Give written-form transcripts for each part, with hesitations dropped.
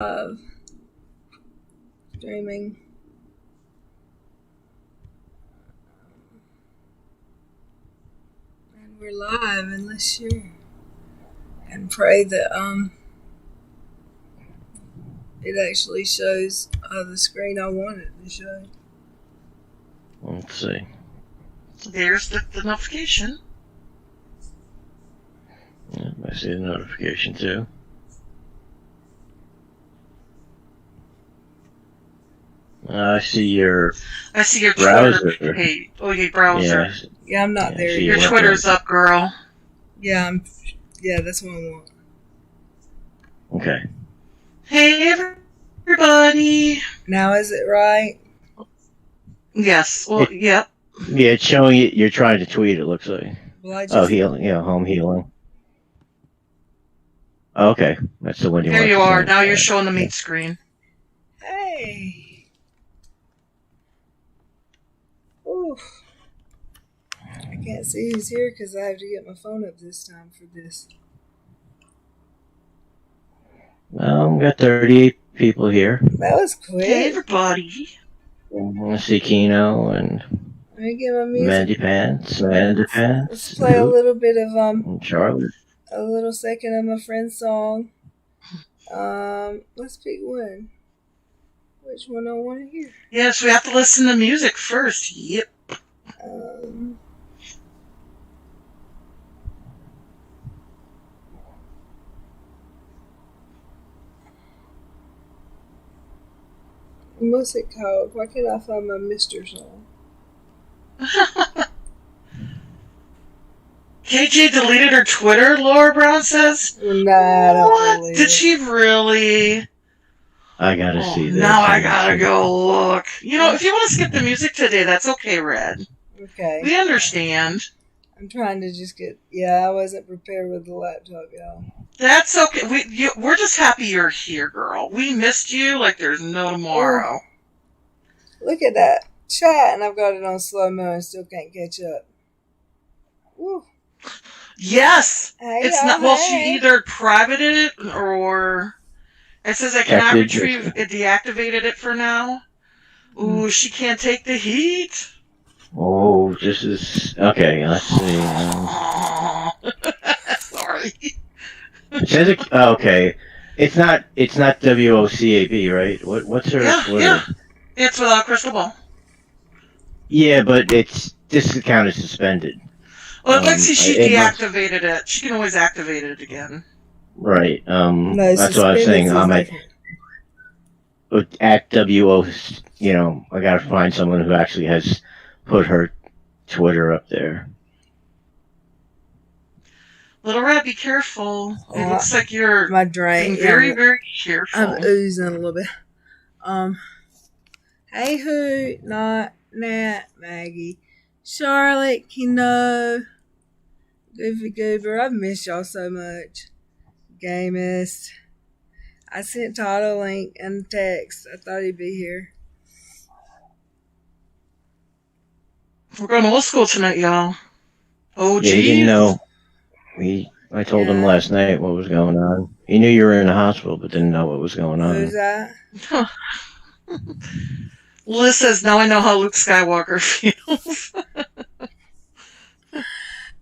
Of streaming. And we're live unless you're and pray that it actually shows the screen I want it to show. Let's see. There's the notification. Yeah, I see the notification too. I see your browser. Twitter page. Oh, your browser. Yeah, I'm not there. Your Twitter's up, girl. Yeah, that's what I want. Okay. Hey, everybody. Now is it right? Yes. Well, yep. Yeah, it's showing you. You're trying to tweet. It looks like. Well, healing. Yeah, home healing. Okay, that's the one you want. There you are. Now you're showing the meat screen. Hey. Ooh. I can't see who's here because I have to get my phone up this time for this. Well, we got 38 people here. That was quick. Hey, everybody. I see Kino and Let me get my music. Mandy Pants. Let's play a little bit of and Charlotte. a little second of my friend's song. Let's pick one. Which one I want to hear? Yes, we have to listen to music first. Yep. What's it called? Why can't I find my Mr. song? KJ deleted her Twitter, Lara Brown says. Nah, I don't What? believe Did it. she really? I gotta see this. Now I gotta go look. You know, if you want to skip the music today, that's okay, Red. Okay. We understand. I'm trying to just get... Yeah, I wasn't prepared with the laptop, y'all. That's okay. We're just happy you're here, girl. We missed you like there's no tomorrow. Look at that chat, and I've got it on slow-mo and still can't catch up. Woo. Yes! Hey, It's y'all, not... Well, hey. she either privated it or... It says I cannot retrieve it, deactivated it for now. Ooh, she can't take the heat. Oh, this is okay. Let's see. Sorry. It says it. Okay, it's not. It's not WOCAB, right? What's her? Yeah. It's without crystal ball. Yeah, but this account is suspended. Well, let's see. She deactivated it. She can always activate it again. Right. No, that's what I was saying. I'm at WO. You know, I gotta find someone who actually has put her Twitter up there. Little Rat, be careful. It looks like you're my drain. being very, very careful. I'm oozing a little bit. Hey, Hoot, Not, Nat, Maggie, Charlotte, Kino, Goofy Goober. I've missed y'all so much. Gamist. I sent Todd a link and a text. I thought he'd be here. We're going to old school tonight, y'all. Oh, yeah, geez. he didn't know. I told him last night what was going on. He knew you were in the hospital, but didn't know what was going on. Who's that? Liz says, now I know how Luke Skywalker feels.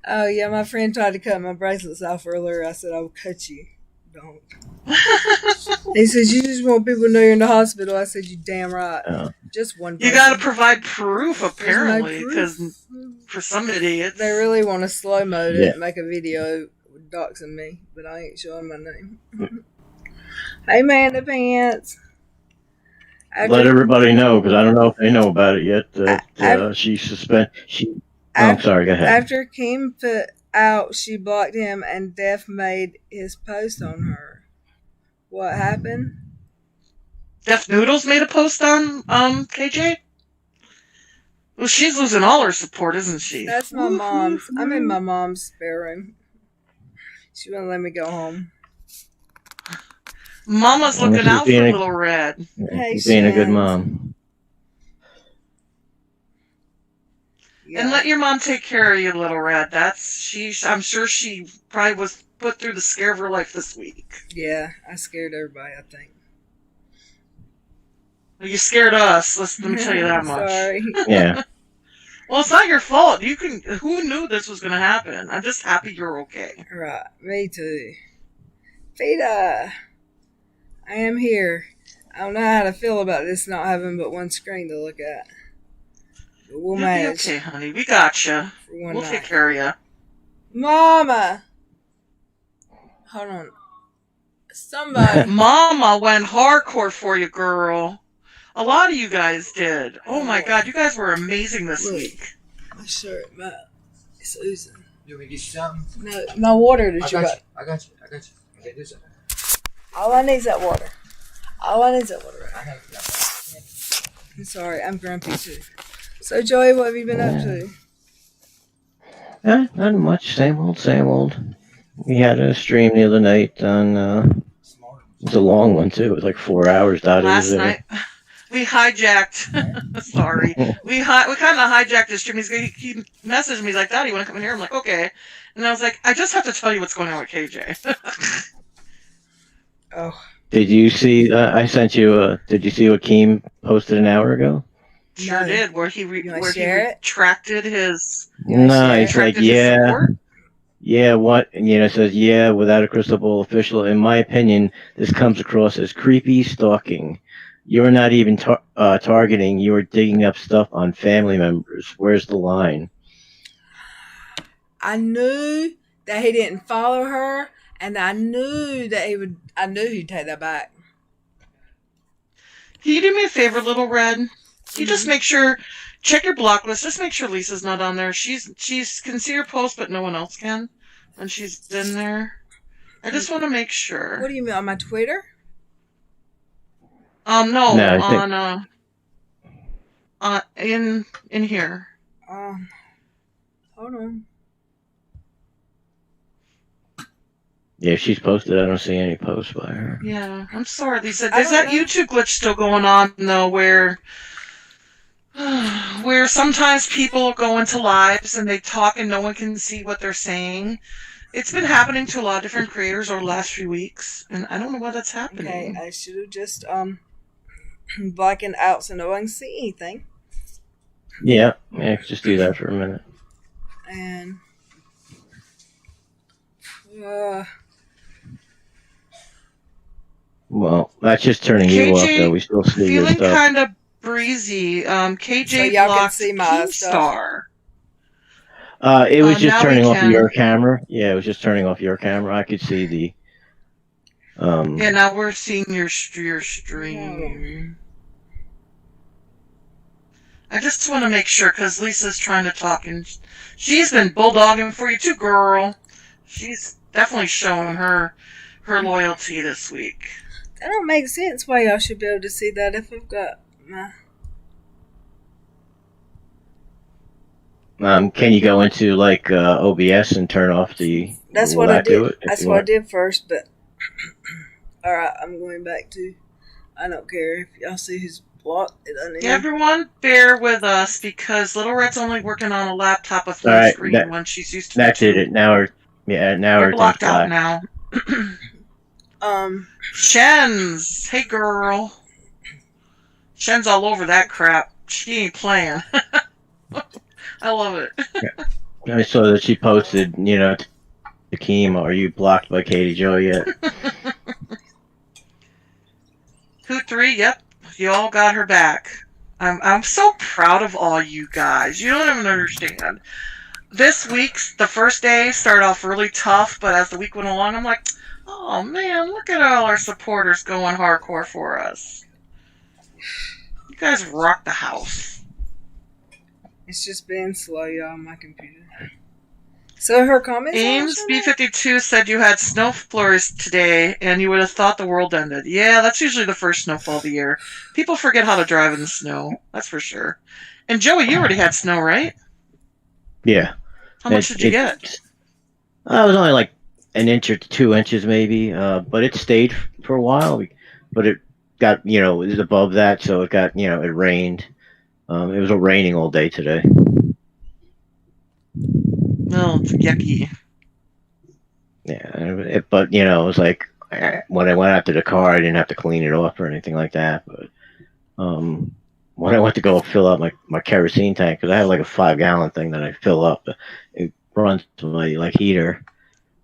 Oh, yeah, my friend tried to cut my bracelets off earlier. I said, I will cut you. Don't. He says, you just want people to know you're in the hospital. I said, you damn right. Just one person. You got to provide proof, apparently, because for some idiots. They really want to slow-mode it and make a video doxing me, but I ain't showing my name. Hey, Manda Pants. Let everybody know, because I don't know if they know about it yet, that she's suspended. I'm sorry, go ahead. After Keem put out, she blocked him, and Def made his post on her. What happened? Def Noodles made a post on KJ? Well, she's losing all her support, isn't she? That's my mom's. I'm in my mom's spare room. She wouldn't let me go home. Mama's looking out for Little Red. Hey, she's being a good mom. Yeah. And let your mom take care of you, Little Red. I'm sure she probably was put through the scare of her life this week. Yeah, I scared everybody, I think. You scared us. Let me tell you that much. Sorry. Yeah. Well, it's not your fault. Who knew this was going to happen? I'm just happy you're okay. Right. Me too. Fida, I am here. I don't know how to feel about this not having but one screen to look at. But we'll manage. Okay, honey. We got you. We'll take care of you. Mama! Hold on. Somebody. Mama went hardcore for you, girl. A lot of you guys did. Oh my God, you guys were amazing this week. My shirt, it's oozing. You want me to get you something? No, my water that you got. I got you. Okay, do something. All I need is that water. Right? I know. I'm sorry, I'm grumpy too. So, Joey, what have you been up to? Not much. Same old. We had a stream the other night on. It's a long one too. It was like 4 hours. Dottie Last was there. night, we hijacked. Sorry, we kind of hijacked his stream. He messaged me. He's like, "Dottie, you want to come in here?" I'm like, "Okay." And I was like, "I just have to tell you what's going on with KJ." Oh. Did you see? I sent you. Did you see what Keem posted an hour ago? Sure did. Where he it? retracted his. No, he's like, yeah. Support? Yeah, what? And, it says, yeah, without a crystal ball official. In my opinion, this comes across as creepy stalking. You're not even targeting. You're digging up stuff on family members. Where's the line? I knew that he didn't follow her, and I knew that I knew he'd take that back. Can you do me a favor, Little Red? You just make sure, check your block list. Just make sure Lisa's not on there. She's can see her post, but no one else can. And she's in there. I just want to make sure. What do you mean, on my Twitter? No, in here. Hold on. Yeah, she's posted. I don't see any posts by her. Yeah, I'm sorry, Lisa. There's that YouTube glitch still going on, though, where sometimes people go into lives and they talk and no one can see what they're saying. It's been happening to a lot of different creators over the last few weeks, and I don't know why that's happening. Okay, I should have just blackened out so no one can see anything. Yeah, just do that for a minute. And well, that's just turning you off, though. We still see your feeling stuff. kind of breezy. KJ so y'all blocked can see my Keemstar. It was just turning off your camera. Yeah, it was just turning off your camera. I could see the. Yeah, now we're seeing your stream. I just want to make sure, because Lisa's trying to talk, and she's been bulldogging for you too, girl. She's definitely showing her loyalty this week. That don't make sense why y'all should be able to see that if I've got my... Can you go into like OBS and turn off the? That's what I did. That's what I did first, but all right, I'm going back to. I don't care if y'all see who's blocked. Yeah, everyone, bear with us because Little Red's only working on a laptop with full screen when she's used to. That did it. Now we're blocked out now. Shen's, hey girl. Shen's all over that crap. She ain't playing. I love it. I saw that she posted, to Keem, are you blocked by Katie Jo yet? Hoot 3, yep. You all got her back. I'm so proud of all you guys. You don't even understand. This week's, the first day, started off really tough, but as the week went along, I'm like, oh man, look at all our supporters going hardcore for us. You guys rock the house. It's just been slow, y'all, on my computer. So her comments. Ames B52 said you had snow flurries today, and you would have thought the world ended. Yeah, that's usually the first snowfall of the year. People forget how to drive in the snow. That's for sure. And Joey, you already had snow, right? Yeah. How much did you get? It was only like an inch or 2 inches, maybe. But it stayed for a while. But it got, it was above that, so it got, it rained. It was raining all day today. Oh, it's yucky. Yeah, it was like when I went out to the car, I didn't have to clean it off or anything like that. But when I went to go fill up my kerosene tank, because I have like a 5-gallon thing that I fill up. It runs to my like heater,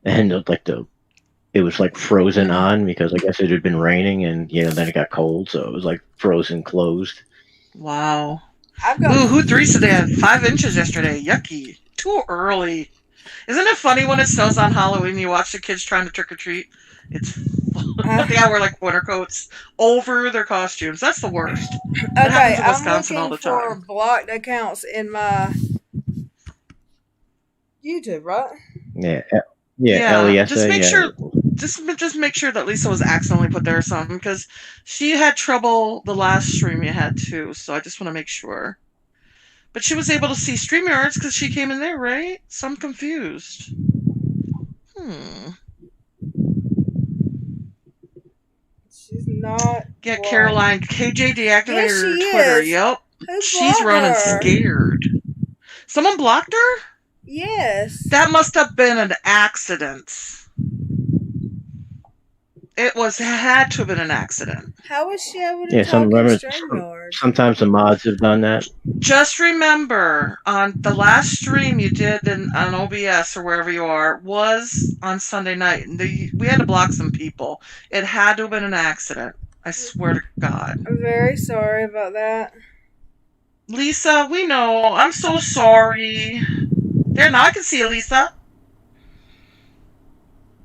and it was like frozen on because I guess it had been raining, and then it got cold, so it was like frozen closed. Wow. I've got Ooh, who 3 said they had 5 inches yesterday? Yucky. Too early. Isn't it funny when it snows on Halloween? You watch the kids trying to trick or treat. It's they gotta wear like winter coats over their costumes. That's the worst. It happens in I'm Wisconsin all looking the for time. blocked accounts in my YouTube, right? Yeah, LESA. Just make Yeah. sure. Just make sure that Lisa was accidentally put there or something, because she had trouble the last stream you had too. So I just want to make sure. But she was able to see StreamYards because she came in there, right? So I'm confused. She's not. Get blocked. Caroline. KJ deactivated Yes, her she Twitter. is. Yep. Who She's blocked running her? scared. Someone blocked her? Yes. That must have been an accident. It had to have been an accident. How was she able to Yeah, talk in StreamYard? sometimes the mods have done that. Just remember, on the last stream you did on OBS or wherever you are was on Sunday night. We had to block some people. It had to have been an accident. I swear to God. I'm very sorry about that. Lisa, we know. I'm so sorry. There, now I can see you, Lisa.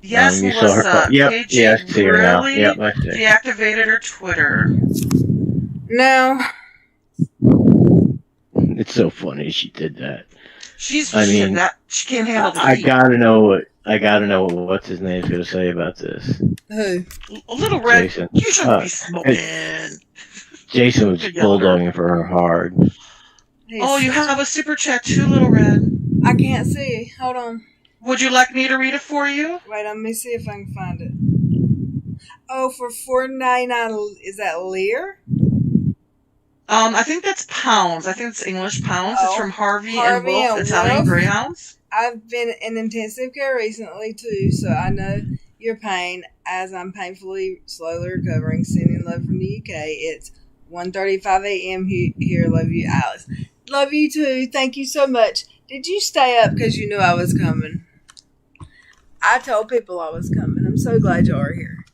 Yes, You saw her. Melissa. Yep. KJ Yeah, I see her now. really Yep, I see. deactivated her Twitter. No. It's so funny she did that. She can't handle the I heat. gotta know what's his name's gonna say about this. Who? Little Red, Jason. you shouldn't be smoking. Jason was bulldogging for her hard. Oh, you have a super chat too, Little Red. I can't see. Hold on. Would you like me to read it for you? Wait, let me see if I can find it. Oh, for $4.99, is that Lear? I think that's pounds. I think it's English pounds. It's from Harvey and Harvey Wolf and Italian Wolf. Greyhounds. I've been in intensive care recently too, so I know your pain as I'm painfully, slowly recovering. Sending love from the UK. It's 1:35 a.m. here. Love you, Alice. Love you too. Thank you so much. Did you stay up because you knew I was coming? I told people I was coming. I'm so glad you are here.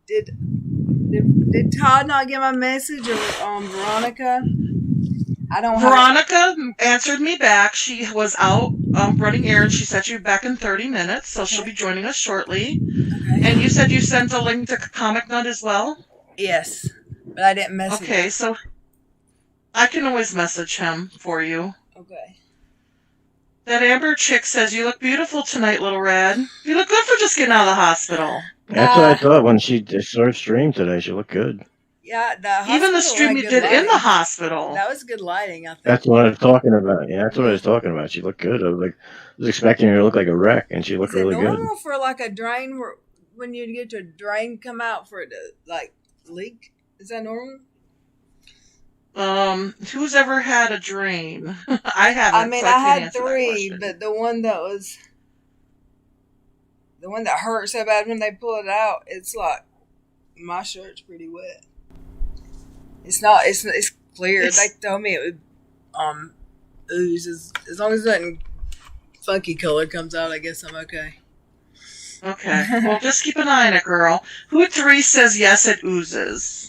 Did Todd not get my message, or Veronica? I don't. Veronica answered me back. She was out running errands. She said she'd be back in 30 minutes, so she'll be joining us shortly. Okay. And you said you sent a link to Comic Nut as well? Yes, but I didn't message him. Okay, so I can always message him for you. Okay. That Amber chick says, you look beautiful tonight, Little Red. You look good for just getting out of the hospital. That's what I thought when she started stream today. She looked good. Yeah, even the stream you did in the hospital. That was good lighting, I think. That's what I was talking about. Yeah, that's what I was talking about. She looked good. I was expecting her to look like a wreck, and she looked really good. Is it normal for like a drain when you get to a drain come out for it to like leak? Is that normal? Who's ever had a drain? I haven't. I mean, I had 3, but the one that hurt so bad when they pull it out, it's like my shirt's pretty wet. It's not. It's clear. They told me it would ooze as long as nothing funky color comes out. I guess I'm okay. Okay. Well, just keep an eye on it, girl. Who 3 says yes? It oozes.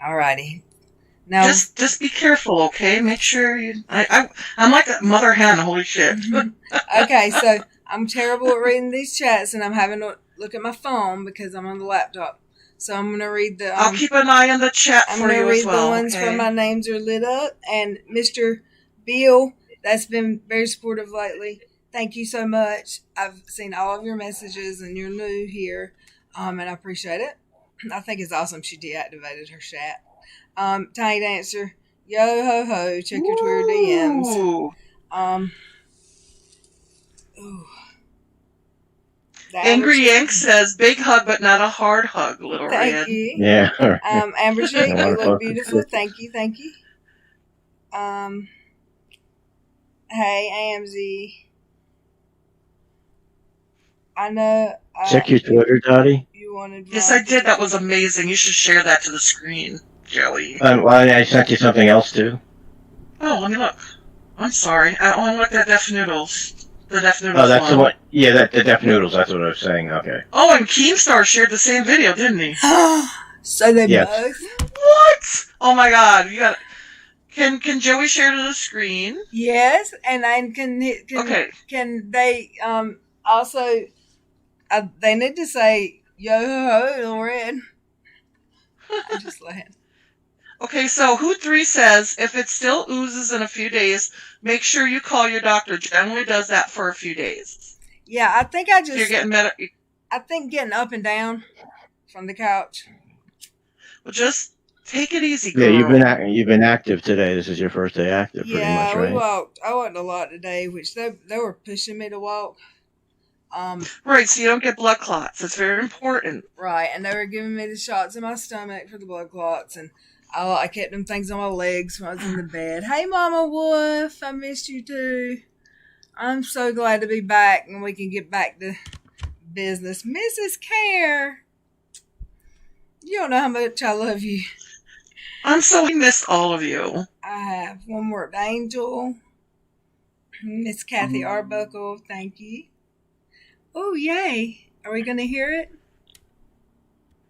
Alrighty. Now, just be careful, okay? Make sure you. I'm like a mother hen. Holy shit. Okay, so I'm terrible at reading these chats, and I'm having to look at my phone because I'm on the laptop. So I'm gonna read the. I'll keep an eye on the chat for you as well. I'm gonna read the ones where my names are lit up, and Mr. Bill, that's been very supportive lately. Thank you so much. I've seen all of your messages, and you're new here, and I appreciate it. I think it's awesome she deactivated her chat. Tiny Dancer, yo ho ho, check your Twitter DMs. Angry Yank says, big hug, but not a hard hug, Little Red. Thank you. Yeah. Amber Chick, you look beautiful. Thank you. Hey, AMZ. I know. Check your Twitter, Dottie. You wanted. Yes, I did. That was amazing. You should share that to the screen, Joey. Well, I sent you something else too. Oh, let me look. I'm sorry. I only looked at Deaf Noodles. The Deaf Noodles Oh, that's one. the one. Yeah, the Deaf Noodles. That's what I was saying. Okay. Oh, and Keemstar shared the same video, didn't he? So they Yes. both? What? Oh my God! You got. Can Joey share to the screen? Yes, and then Okay. Can they also? They need to say yo ho ho, Lauren. I just laughed. Okay, so Who 3 says if it still oozes in a few days, make sure you call your doctor. Generally does that for a few days. Yeah, I think I just. So you're getting I think getting up and down from the couch. Well, just take it easy, girl. Yeah, you've been active today. This is your first day active, pretty much, right? We walked. I walked a lot today, which they were pushing me to walk. Right, so you don't get blood clots. It's very important. Right, and they were giving me the shots in my stomach for the blood clots, and I kept them things on my legs when I was in the bed. Hey, Mama Wolf, I missed you too. I'm so glad to be back, and we can get back to business. Mrs. Care, you don't know how much I love you. I'm so missed all of you. I have one more Angel, Miss Kathy Arbuckle, thank you. Oh, yay. Are we going to hear it?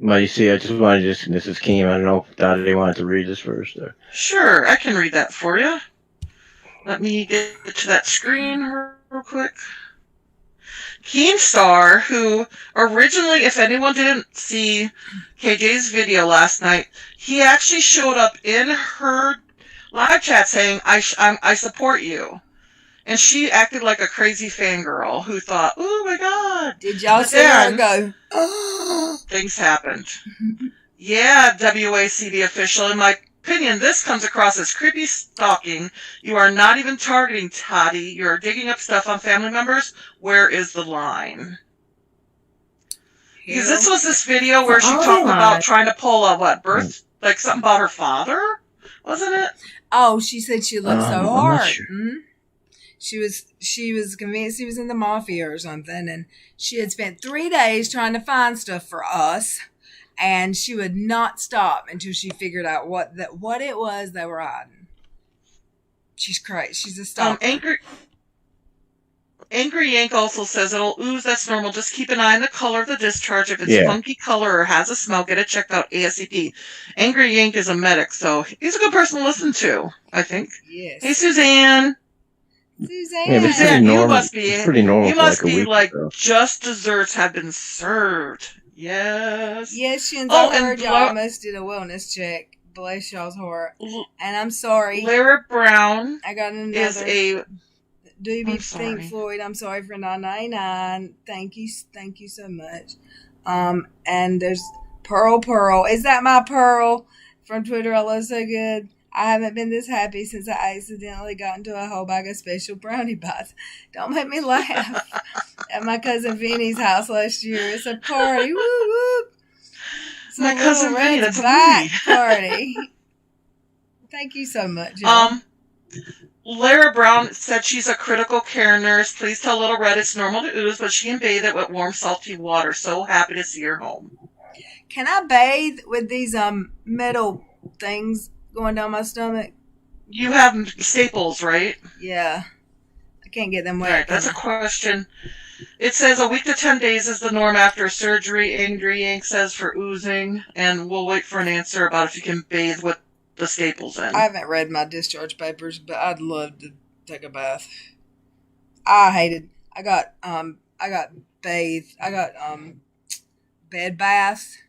Well, you see, I just wanted to. This is Keem. I don't know if Dottie wanted to read this first. Or... Sure, I can read that for you. Let me get to that screen real quick. Keemstar, who originally, if anyone didn't see KJ's video last night, he actually showed up in her live chat saying, I support you. And she acted like a crazy fangirl who thought, oh my God. Did y'all see her go, oh? Things happened. Yeah, WACB official. In my opinion, this comes across as creepy stalking. You are not even targeting Tati. You're digging up stuff on family members. Where is the line? Because this was this video where she talked about trying to pull a birth, like something about her father, wasn't it? Oh, she said she looked so I'm not hard. sure. Mm-hmm. She was convinced he was in the mafia or something, and she had spent 3 days trying to find stuff for us, and she would not stop until she figured out what it was they were hiding. She's crazy. She's a stalker. Angry Yank also says it'll ooze. That's normal. Just keep an eye on the color of the discharge. If it's funky color or has a smell, get it checked out ASAP. Angry Yank is a medic, so he's a good person to listen to, I think. Yes. Hey, Suzanne. Suzanne, Suzanne, you must be. It's pretty normal. You must be like ago. Just desserts have been served. Yes. Yes, Shins. I heard y'all almost did a wellness check. Bless y'all's heart. And I'm sorry. Lara Brown. I got another. Is a. Doobie Pink Floyd. I'm sorry for $9.99. Thank you so much. And there's Pearl. Is that my Pearl from Twitter? I love so good. I haven't been this happy since I accidentally got into a whole bag of special brownie bites. Don't make me laugh. At my cousin Vinny's house last year. It's a party. Woo woo. My cousin Vinny, that's a back party. Thank you so much. Lara Brown said she's a critical care nurse. Please tell Little Red it's normal to ooze, but she can bathe it with warm, salty water. So happy to see her home. Can I bathe with these metal things going down my stomach? You have staples, right? Yeah. I can't get them wet. All right, that's a question. It says a week to 10 days is the norm after surgery. Angry Yank says for oozing, and we'll wait for an answer about if you can bathe with the staples in. I haven't read my discharge papers, but I'd love to take a bath. I got bathed. I got bed baths.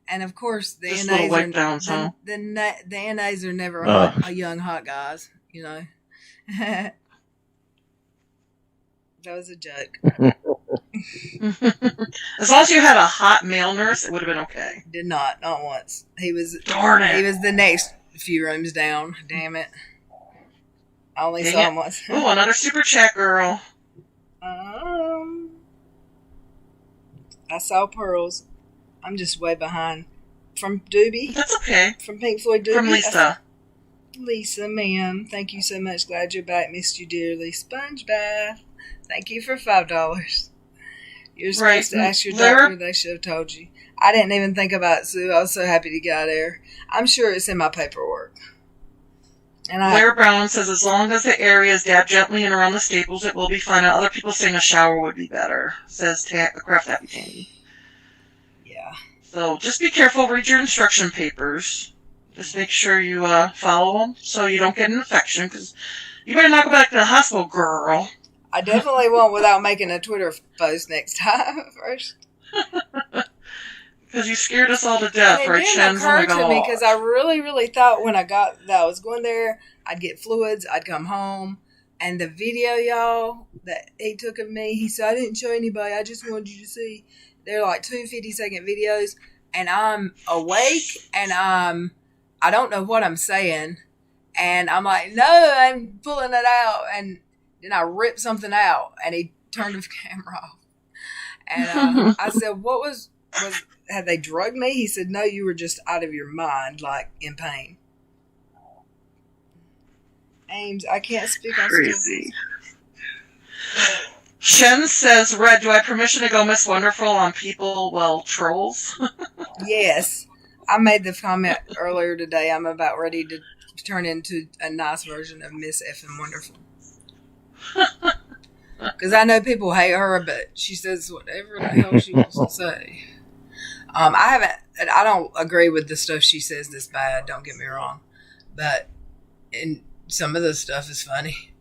And of course, the Just NAs wipe downs, huh? the NAs are never a young hot guys, you know. That was a joke. As long as you had a hot male nurse, it would have been okay. Did not once. He was Darn it. He was the next few rooms down. Damn it. I only saw him once. Ooh, another super chat, girl. I saw Pearls. I'm just way behind. From Doobie. That's okay. From Pink Floyd Doobie. From Lisa. Lisa, ma'am. Thank you so much. Glad you're back. Missed you dearly. Sponge bath. Thank you for $5. You're supposed to ask your doctor. They should have told you. I didn't even think about it, Sue. I was so happy to get out of there. I'm sure it's in my paperwork. And Lara Brown says, as long as the area is dabbed gently and around the staples, it will be fine. Other people saying a shower would be better, says Craft Happy Tammy. Yeah. So just be careful. Read your instruction papers. Just make sure you follow them so you don't get an infection, because you better not go back to the hospital, girl. I definitely won't without making a Twitter post next time first. Because you scared us all to death, right, Shen? It occurred to me because I really, really thought when I got that I was going there, I'd get fluids, I'd come home, and the video, y'all, that he took of me, he said, I didn't show anybody, I just wanted you to see. They're like 2 50-second videos, and I'm awake, and I don't know what I'm saying, and I'm like, no, I'm pulling it out, and then I ripped something out, and he turned the camera off. And I said, what was had they drugged me? He said, no, you were just out of your mind, like in pain. Ames, I can't speak on crazy. Shen says, Red, do I have permission to go Miss Wonderful on people, well, trolls? Yes. I made the comment earlier today. I'm about ready to turn into a nice version of Miss Effing Wonderful. Because I know people hate her, but she says whatever the hell she wants to say. I don't agree with the stuff she says that's bad, don't get me wrong. But some of the stuff is funny.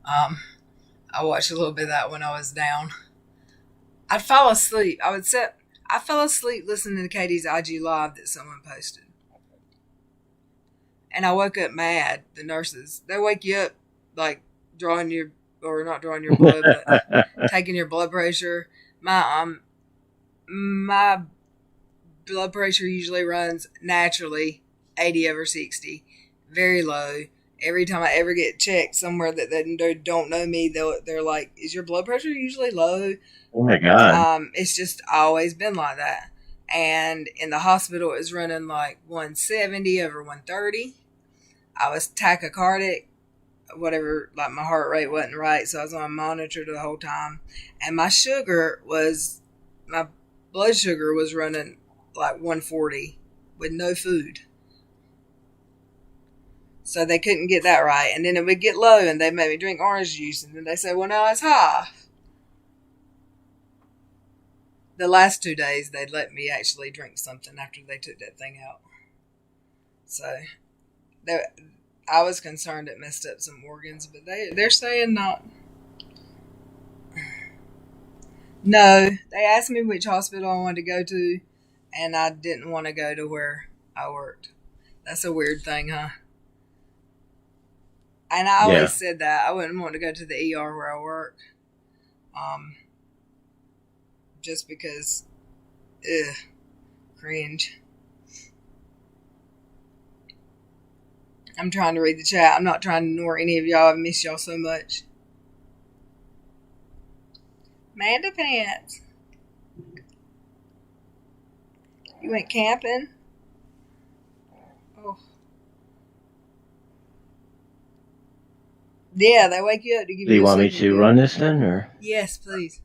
I watched a little bit of that when I was down. I'd fall asleep. I fell asleep listening to Katie's IG Live that someone posted. And I woke up mad. The nurses, they wake you up like not drawing your blood, but taking your blood pressure. My blood pressure usually runs naturally 80/60, very low. Every time I ever get checked somewhere that they don't know me, they're like, is your blood pressure usually low? Oh my God. It's just always been like that. And in the hospital, it was running like 170/130. I was tachycardic, whatever, like my heart rate wasn't right. So I was on a monitor the whole time. And my blood sugar was running like 140 with no food. So they couldn't get that right. And then it would get low and they made me drink orange juice. And then they say, well, now it's high. The last 2 days, they'd let me actually drink something after they took that thing out. So I was concerned it messed up some organs, but they're saying not. No, they asked me which hospital I wanted to go to, and I didn't want to go to where I worked. That's a weird thing, huh? And I always said that. I wouldn't want to go to the ER where I work. Just because, cringe. I'm trying to read the chat. I'm not trying to ignore any of y'all. I miss y'all so much. Manda Pants. You went camping? Oh. Yeah, they wake you up to give you. Do you want me to run this then, or? Yes, please.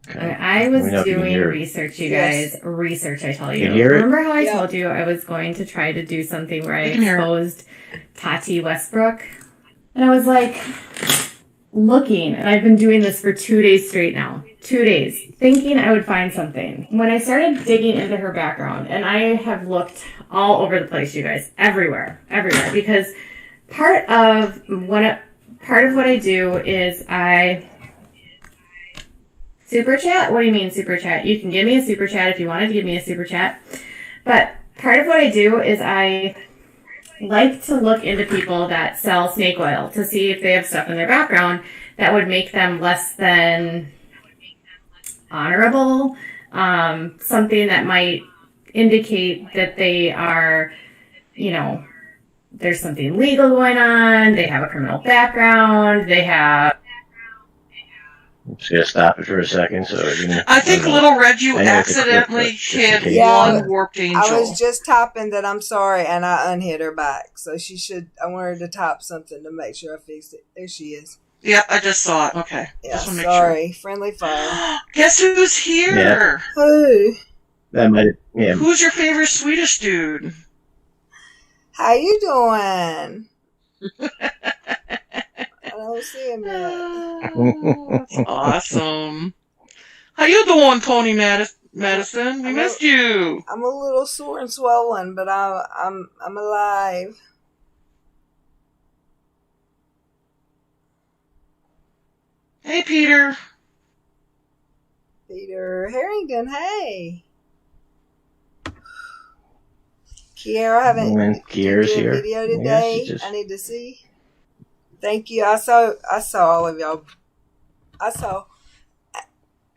Okay. I was doing research, you guys. Research, I tell you. Hear it? Remember how I told you I was going to try to do something where I exposed Tati Westbrook? And I was like, looking, and I've been doing this for 2 days straight now. 2 days, thinking I would find something. When I started digging into her background, and I have looked all over the place, you guys, everywhere, because part of what I do is I super chat. What do you mean super chat? You can give me a super chat if you wanted to give me a super chat. But part of what I do is I like to look into people that sell snake oil to see if they have stuff in their background that would make them less than honorable, something that might indicate that they are, there's something legal going on, they have a criminal background, they have... I'm just going to stop it for a second. I think, Little Red, you accidentally hit one warped angel. I was just typing that I'm sorry, and I unhit her back. So I want her to type something to make sure I fix it. There she is. Yep, I just saw it. Okay. Yeah, Just want to make sorry. Friendly fire. sure. Guess who's here? Yeah. Who? That might, yeah. Who's your favorite Swedish dude? How you doing? I don't see him yet. That's awesome. How you doing, Tony Madison? We missed you. I'm a little sore and swollen, but I'm alive. Hey, Peter. Peter Harrington, hey. Kiara, I haven't Kiara's did a here. video Yeah, today. she just- I need to see. Thank you. I saw all of y'all.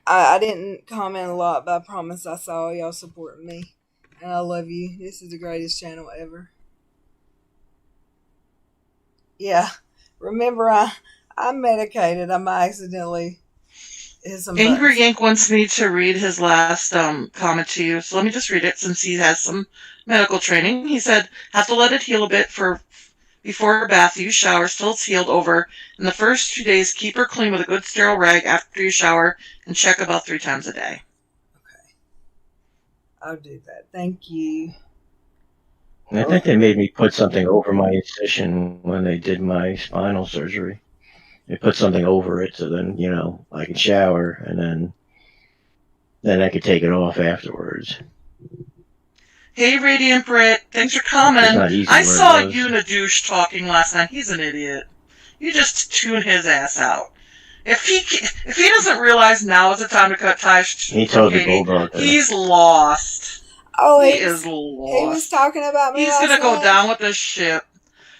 I didn't comment a lot, but I promise I saw y'all supporting me. And I love you. This is the greatest channel ever. Yeah. Remember, I'm medicated. I might accidentally hit some Angry buttons. Yank wants me to read his last comment to you, so let me just read it since he has some medical training. He said, have to let it heal a bit before a bath. Use shower till it's healed over. In the first 2 days, keep her clean with a good sterile rag after you shower and check about 3 times a day. Okay. I'll do that. Thank you. I think they made me put something over my incision when they did my spinal surgery. They put something over it so then, I could shower and then I could take it off afterwards. Hey, Radiant Brit, thanks for coming. It's not easy I where it saw goes. Unadouche talking last night. He's an idiot. You just tune his ass out. If he doesn't realize now is the time to cut ties, He told the Katie, bulldog that. he's lost. Oh, He he is was lost. talking about me He's last gonna go night. down with this ship.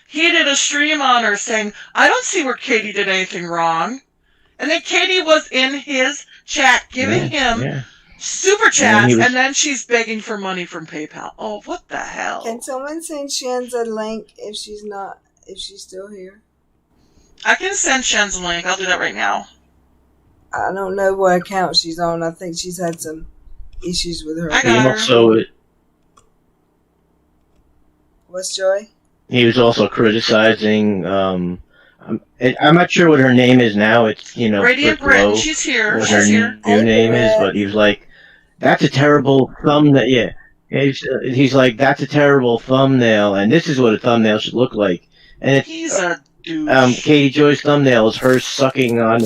He did a stream on her saying, I don't see where Katie did anything wrong. And then Katie was in his chat giving him super chats, and then she's begging for money from PayPal. Oh, what the hell? Can someone send Shins a link if she's still here? I can send Shen's a link. I'll do that right now. I don't know what account she's on. I think she's had some issues with her. I He got her. also, What's Joy? he was also criticizing, I'm not sure what her name is now. It's, Radiant Britt Lowe, Brit, she's here. what her She's here. new name is, Britt. but he was like, that's a terrible thumbnail. Yeah. He's like, that's a terrible thumbnail, and this is what a thumbnail should look like. And it's, He's a douche. Katie Joy's thumbnail is her sucking on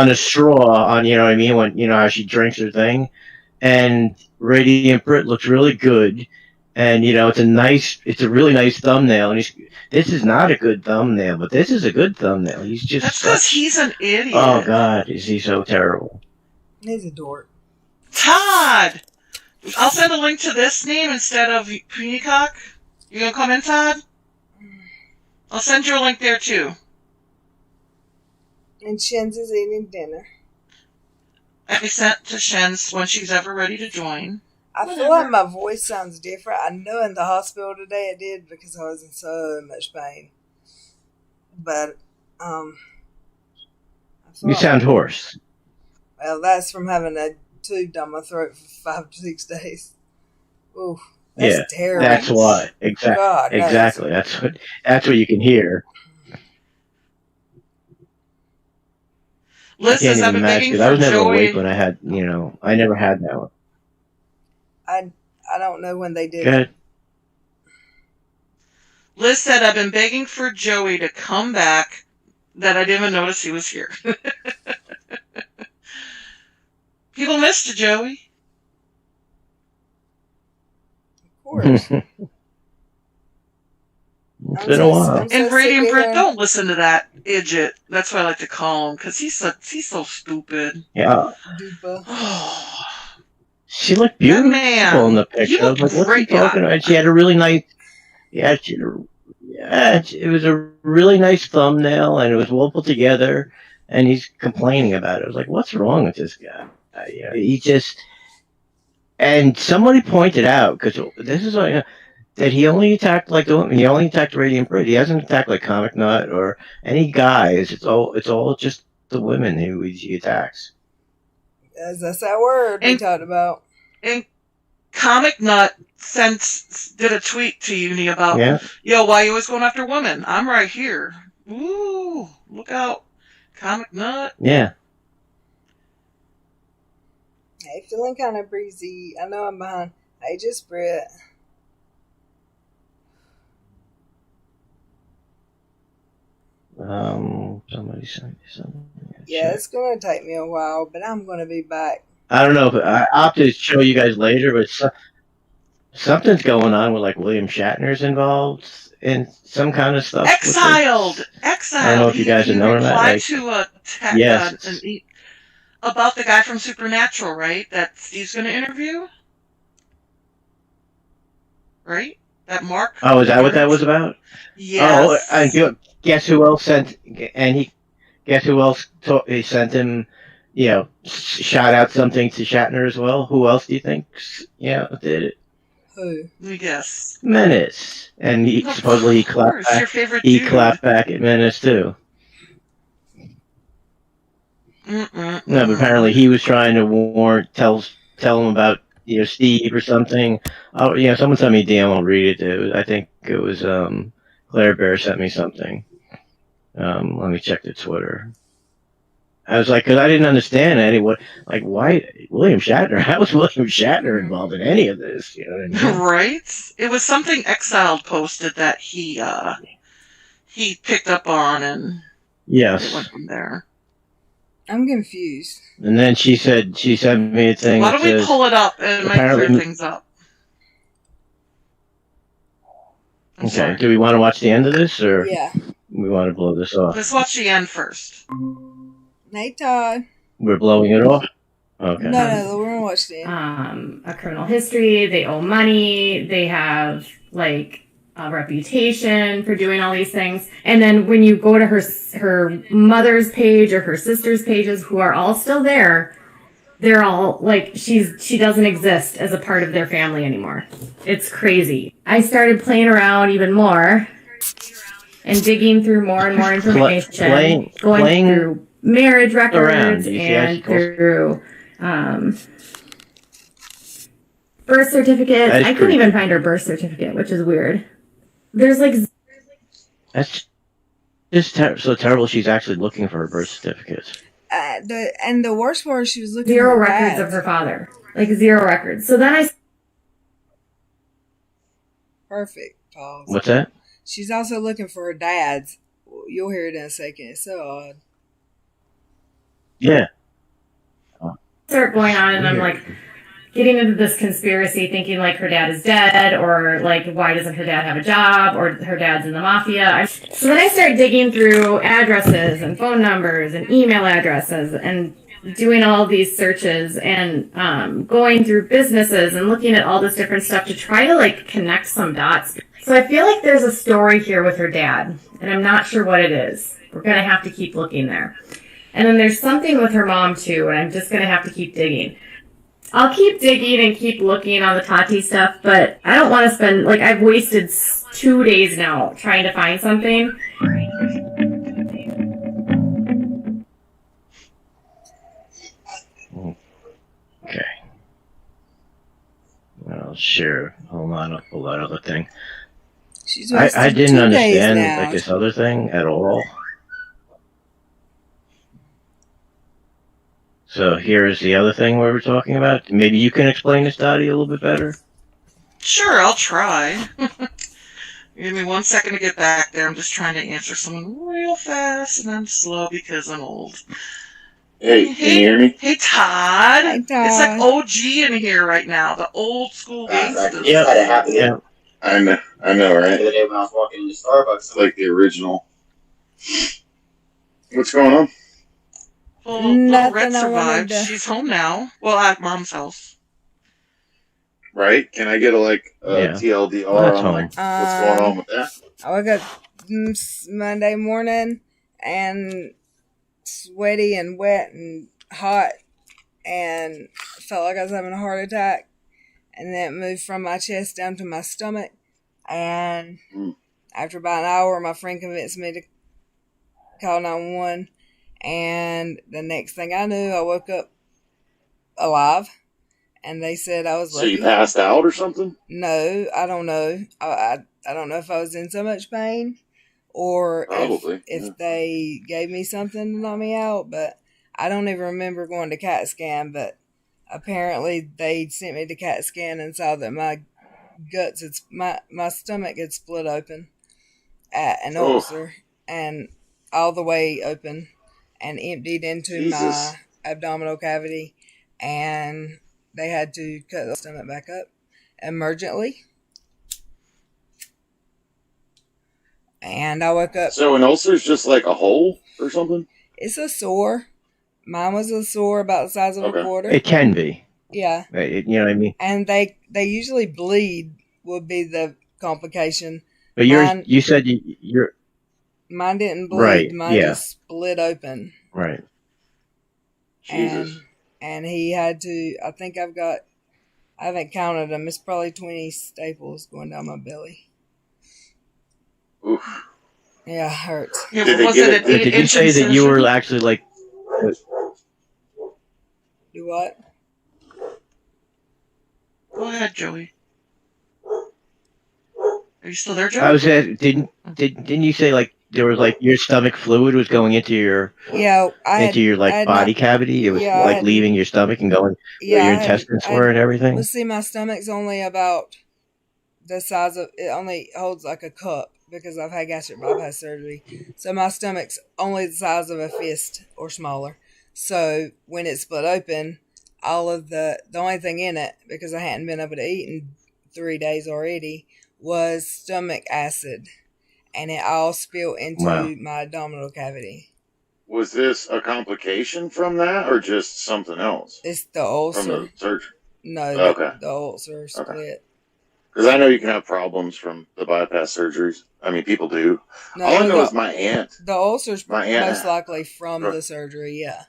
a straw on, you know what I mean, when, how she drinks her thing. And Radiant Brit looks really good. And, it's a really nice thumbnail. And this is not a good thumbnail, but this is a good thumbnail. He's just That's because he's an idiot. oh, God, is he so terrible. He's a dork. Todd! I'll send a link to this name instead of Peacock. You gonna come in, Todd? I'll send you a link there, too. And Shins is eating dinner. I sent to Shen's when she's ever ready to join. I feel like my voice sounds different. I know in the hospital today it did because I was in so much pain. But, I feel You like- sound hoarse. Well, that's from having a tube down my throat for 5 to 6 days. Ooh, that's Yeah, terrible. that's why. Exactly. God, no. Exactly. That's what you can hear. Liz I can't says, I've even been imagine. begging 'Cause I for was never awake Joey. when I had, I never had that one. I don't know when they did Go it. ahead. Liz said, I've been begging for Joey to come back, that I didn't even notice he was here. People missed you, Joey. Of course. It's been a while. I'm so And sick Radiant of Brit, hearing- don't listen to that idiot. That's what I like to call him, because he's so stupid. Yeah. Dupa. She looked That beautiful man. in the picture. I was like, what's he great, talking yeah. about? And she had a really nice, it was a really nice thumbnail, and it was well put together, and he's complaining about it. I was like, what's wrong with this guy? He just, and somebody pointed out, because this is like, that he only attacked like the women. He only attacked Radiant Brit. He hasn't attacked like Comic Nut or any guys. It's all just the women who he attacks. That's that word we And- talked about. And Comic Nut did a tweet to Uni about, Yeah. yo, why you always going after women? I'm right here. Ooh, look out. comic nut. Yeah. Hey, feeling kind of breezy. I know I'm behind. Hey, just Brett. Somebody sent me something. Yeah, it's going to take me a while, but I'm going to be back. I don't know if I'll have to show you guys later, but something's going on with like William Shatner's involved in some kind of stuff. Exiled. I don't know if you guys have known that. He Like, replied to yes. about the guy from Supernatural, right? That Steve's going to interview, right? That Mark. Oh, is that what that was about? Yes. Oh, and guess who else sent? And guess who else? He sent him. You know, shout out something to Shatner as well. Who else do you think? Did it? Who? Yes. Menace, and supposedly he clapped back. Your favorite he dude. clapped back at Menace too. No, but apparently he was trying to tell him about Steve or something. Oh, someone sent me a DM. I'll read it. I think it was Claire Bear sent me something. Let me check the Twitter. I was like, because I didn't understand anyone. Like, why William Shatner? How was William Shatner involved in any of this? You know what I mean? Right? It was something Exiled posted that he picked up on, and yes, it went from there. I'm confused. And then she sent me a thing. Why don't we pull it up and might clear things up? Okay. Sorry. Do we want to watch the end of this, or yeah, we want to blow this off? Let's watch the end first. Hey, Todd. We're blowing it off? Okay. No, we're going to watch the end. A criminal history. They owe money. They have, like, a reputation for doing all these things. And then when you go to her mother's page or her sister's pages, who are all still there, they're all, like, she doesn't exist as a part of their family anymore. It's crazy. I started playing around even more and digging through more and more information. Going through marriage records and through birth certificates. I couldn't even find her birth certificate, which is weird. There's like... That's just so terrible. She's actually looking for her birth certificates. And the worst part, she was looking zero for records of her father. Like, zero records. So then Perfect. Pause. What's that? She's also looking for her dad's. You'll hear it in a second. It's so odd. Yeah. Start going on, and I'm like getting into this conspiracy, thinking like her dad is dead, or like why doesn't her dad have a job, or her dad's in the mafia. So then I start digging through addresses and phone numbers and email addresses and doing all these searches and going through businesses and looking at all this different stuff to try to like connect some dots. So I feel like there's a story here with her dad, and I'm not sure what it is. We're going to have to keep looking there. And then there's something with her mom, too, and I'm just going to have to keep digging. I'll keep digging and keep looking on the Tati stuff, but I don't want to spend... Like, I've wasted 2 days now trying to find something. Okay. Well, sure. Hold on, I'll pull that other thing. I didn't understand like this other thing at all. So here's the other thing we were talking about. Maybe you can explain this, Dottie, a little bit better? Sure, I'll try. Give me 1 second to get back there. I'm just trying to answer someone real fast, and I'm slow because I'm old. Hey, can you hear me? Hey, Todd. Hi, Todd. It's like OG in here right now. The old school gangsters. Yeah. I know, right? The other day when I was walking into Starbucks, It's like the original. What's going on? Well, little Red Nothing, survived. She's home now. Well, at Mom's house. Right? Can I get a TLDR on like, what's going on with that? I woke up Monday morning and sweaty and wet and hot and felt like I was having a heart attack. And then it moved from my chest down to my stomach. And after about an hour, my friend convinced me to call 911. And the next thing I knew, I woke up alive. And they said I was lucky. So you passed out or something? No, I don't know. I don't know if I was in so much pain or Probably, if they gave me something to knock me out. But I don't even remember going to CAT scan, but apparently they sent me to CAT scan and saw that my guts, my stomach had split open at an ulcer and all the way open and emptied into my abdominal cavity, and they had to cut the stomach back up emergently. And I woke up. So an ulcer is just like a hole or something? It's a sore. Mine was a sore about the size of a quarter. It can be. Yeah. You know what I mean? And they usually bleed would be the complication. But you said you're... Mine didn't bleed. Right, Mine just split open. Right. Jesus. And he had to, I think I haven't counted them. It's probably 20 staples going down my belly. Oof. Yeah, it hurts. Yeah, did you say that you were actually like... Do what? Go ahead, Joey. Are you still there, Joey? I was at, didn't you say like there was like your stomach fluid was going into your body cavity? It was leaving your stomach and going where your intestines were and everything? Well, see, my stomach's only about the size of, it only holds like a cup because I've had gastric bypass surgery. So my stomach's only the size of a fist or smaller. So when it split open, all of the only thing in it, because I hadn't been able to eat in 3 days already, was stomach acid. And it all spilled into my abdominal cavity. Was this a complication from that or just something else? It's the ulcer. From the surgery? No, the ulcer split. Because I know you can have problems from the bypass surgeries. I mean, people do. No, all I know is my aunt. The ulcer's most likely from the surgery, yeah.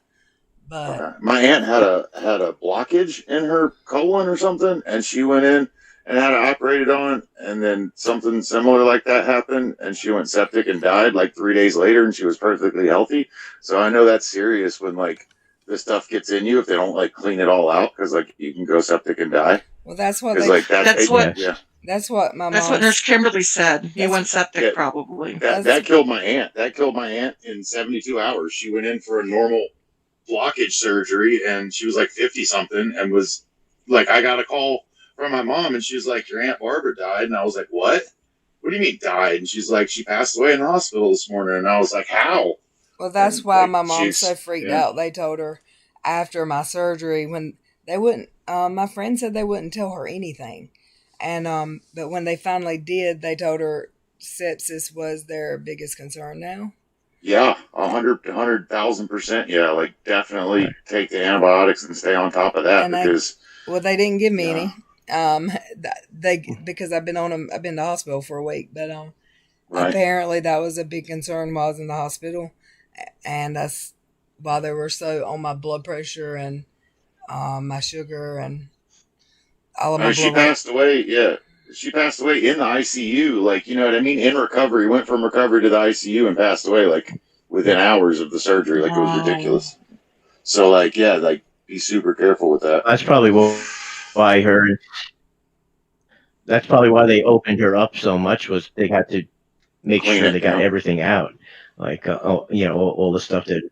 But my aunt had a blockage in her colon or something, and she went in and had it operated on, and then something similar like that happened, and she went septic and died like 3 days later, and she was perfectly healthy. So I know that's serious when like this stuff gets in you if they don't like clean it all out, because like you can go septic and die. Well, that's what that's what my mom. That's what Nurse Kimberly said. He went septic probably. That killed my aunt. That killed my aunt in 72 hours. She went in for a normal blockage surgery, and she was like 50 something, and was like, I got a call from my mom, and she was like, your Aunt Barbara died. And I was like, what do you mean died? And she's like, she passed away in the hospital this morning. And I was like, how? Well, that's why my mom's so freaked out. They told her after my surgery, when they wouldn't, my friend said they wouldn't tell her anything. And, but when they finally did, they told her sepsis was their biggest concern now. Yeah, 100,000%. Yeah, like definitely take the antibiotics and stay on top of that, because. Well, they didn't give me any. Because I've been to hospital for a week, but apparently that was a big concern while I was in the hospital, and that's why they were so on my blood pressure and my sugar and all of my. She passed away. Yeah, she passed away in the ICU. Like, you know what I mean? In recovery, went from recovery to the ICU and passed away like within hours of the surgery. Like, it was ridiculous. So like, yeah, like be super careful with that. That's probably why that's probably why they opened her up so much, was they had to make sure they got everything out, like all the stuff that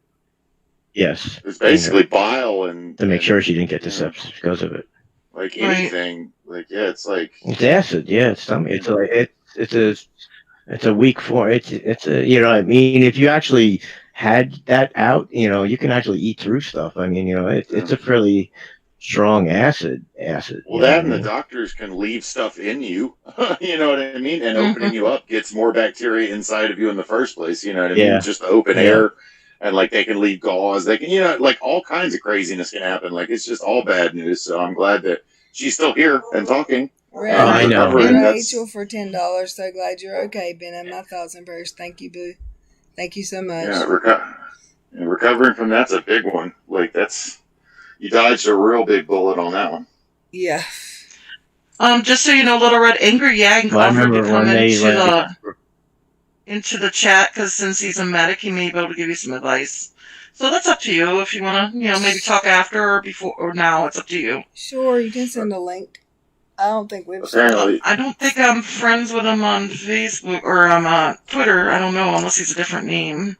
it's basically bile and to make sure she didn't get the sepsis because of it. Like anything, like it's like it's acid, it's something. It's like it's a weak form. It's a you know what I mean. If you actually had that out, you can actually eat through stuff. I mean, it's a fairly strong acid. Well, that and the doctors can leave stuff in you. You know what I mean? And opening you up gets more bacteria inside of you in the first place. You know what I mean? Just the open air, and like they can leave gauze. They can, like all kinds of craziness can happen. Like it's just all bad news. So I'm glad that she's still here and talking. I know. Rachel for $10. So glad you're okay. Been in my thoughts and prayers. Thank you, boo. Thank you so much. Yeah, recovering from that's a big one. Like you dodged a real big bullet on that one. Yeah. Just so you know, Little Red Angry Yang offered to come into the chat, because since he's a medic, he may be able to give you some advice. So that's up to you if you want to, maybe talk after or before or now. It's up to you. Sure, you can send a link. I don't think we've. Apparently, I don't think I'm friends with him on Facebook or on Twitter. I don't know, unless he's a different name.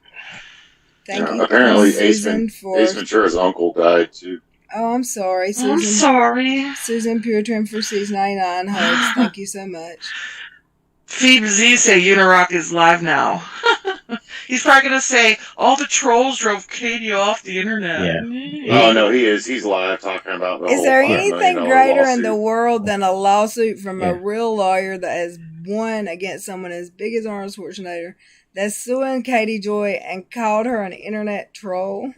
Thank you, apparently Susan, Ace Ventura's uncle died too. Oh, I'm sorry, Susan. I'm sorry. Susan Puretrim for Season 99 hugs. Thank you so much. Phoebe Z say Unirock is live now. He's probably going to say, all the trolls drove Katie off the internet. Yeah. Oh, no, he is. He's live talking about the Is whole there $5 million anything greater lawsuit. in the world than a lawsuit from Yeah. a real lawyer that has won against someone as big as Arnold Schwarzenegger that's suing Katie Joy and called her an internet troll?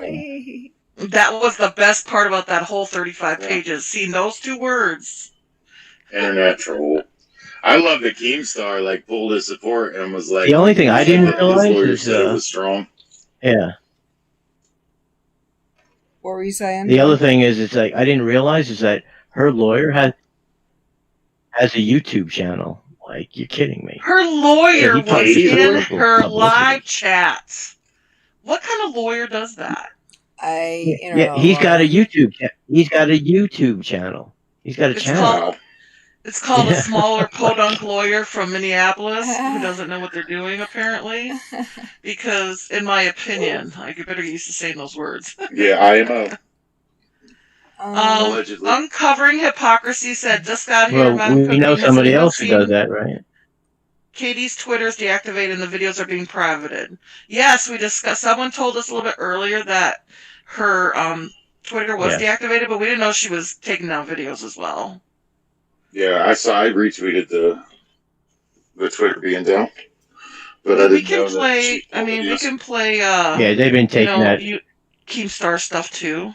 That was the best part about that whole 35 pages. Seeing those two words. Internet troll. I love that Keemstar like pulled his support and was like, The only thing I didn't his realize lawyer is said it was strong. yeah. What were you saying? The other thing is, it's like I didn't realize is that her lawyer has a YouTube channel. Like, you're kidding me. Her lawyer Yeah, was he's in political her publicity. live chat. What kind of lawyer does that? Yeah, he's got a YouTube. He's got a YouTube channel. He's got a channel. It's called a smaller podunk lawyer from Minneapolis who doesn't know what they're doing, apparently. Because, in my opinion, I better get used to saying those words. Yeah, IMO. Allegedly. Uncovering Hypocrisy said, just got here. Well, we know somebody else who does that, right? Katie's Twitter is deactivated and the videos are being privated. Yes, we discussed. Someone told us a little bit earlier that her Twitter was deactivated, but we didn't know she was taking down videos as well. Yeah, I retweeted the Twitter being down. But I we didn't can know play. that We can play. Yeah, they've been taking that. Keemstar stuff too.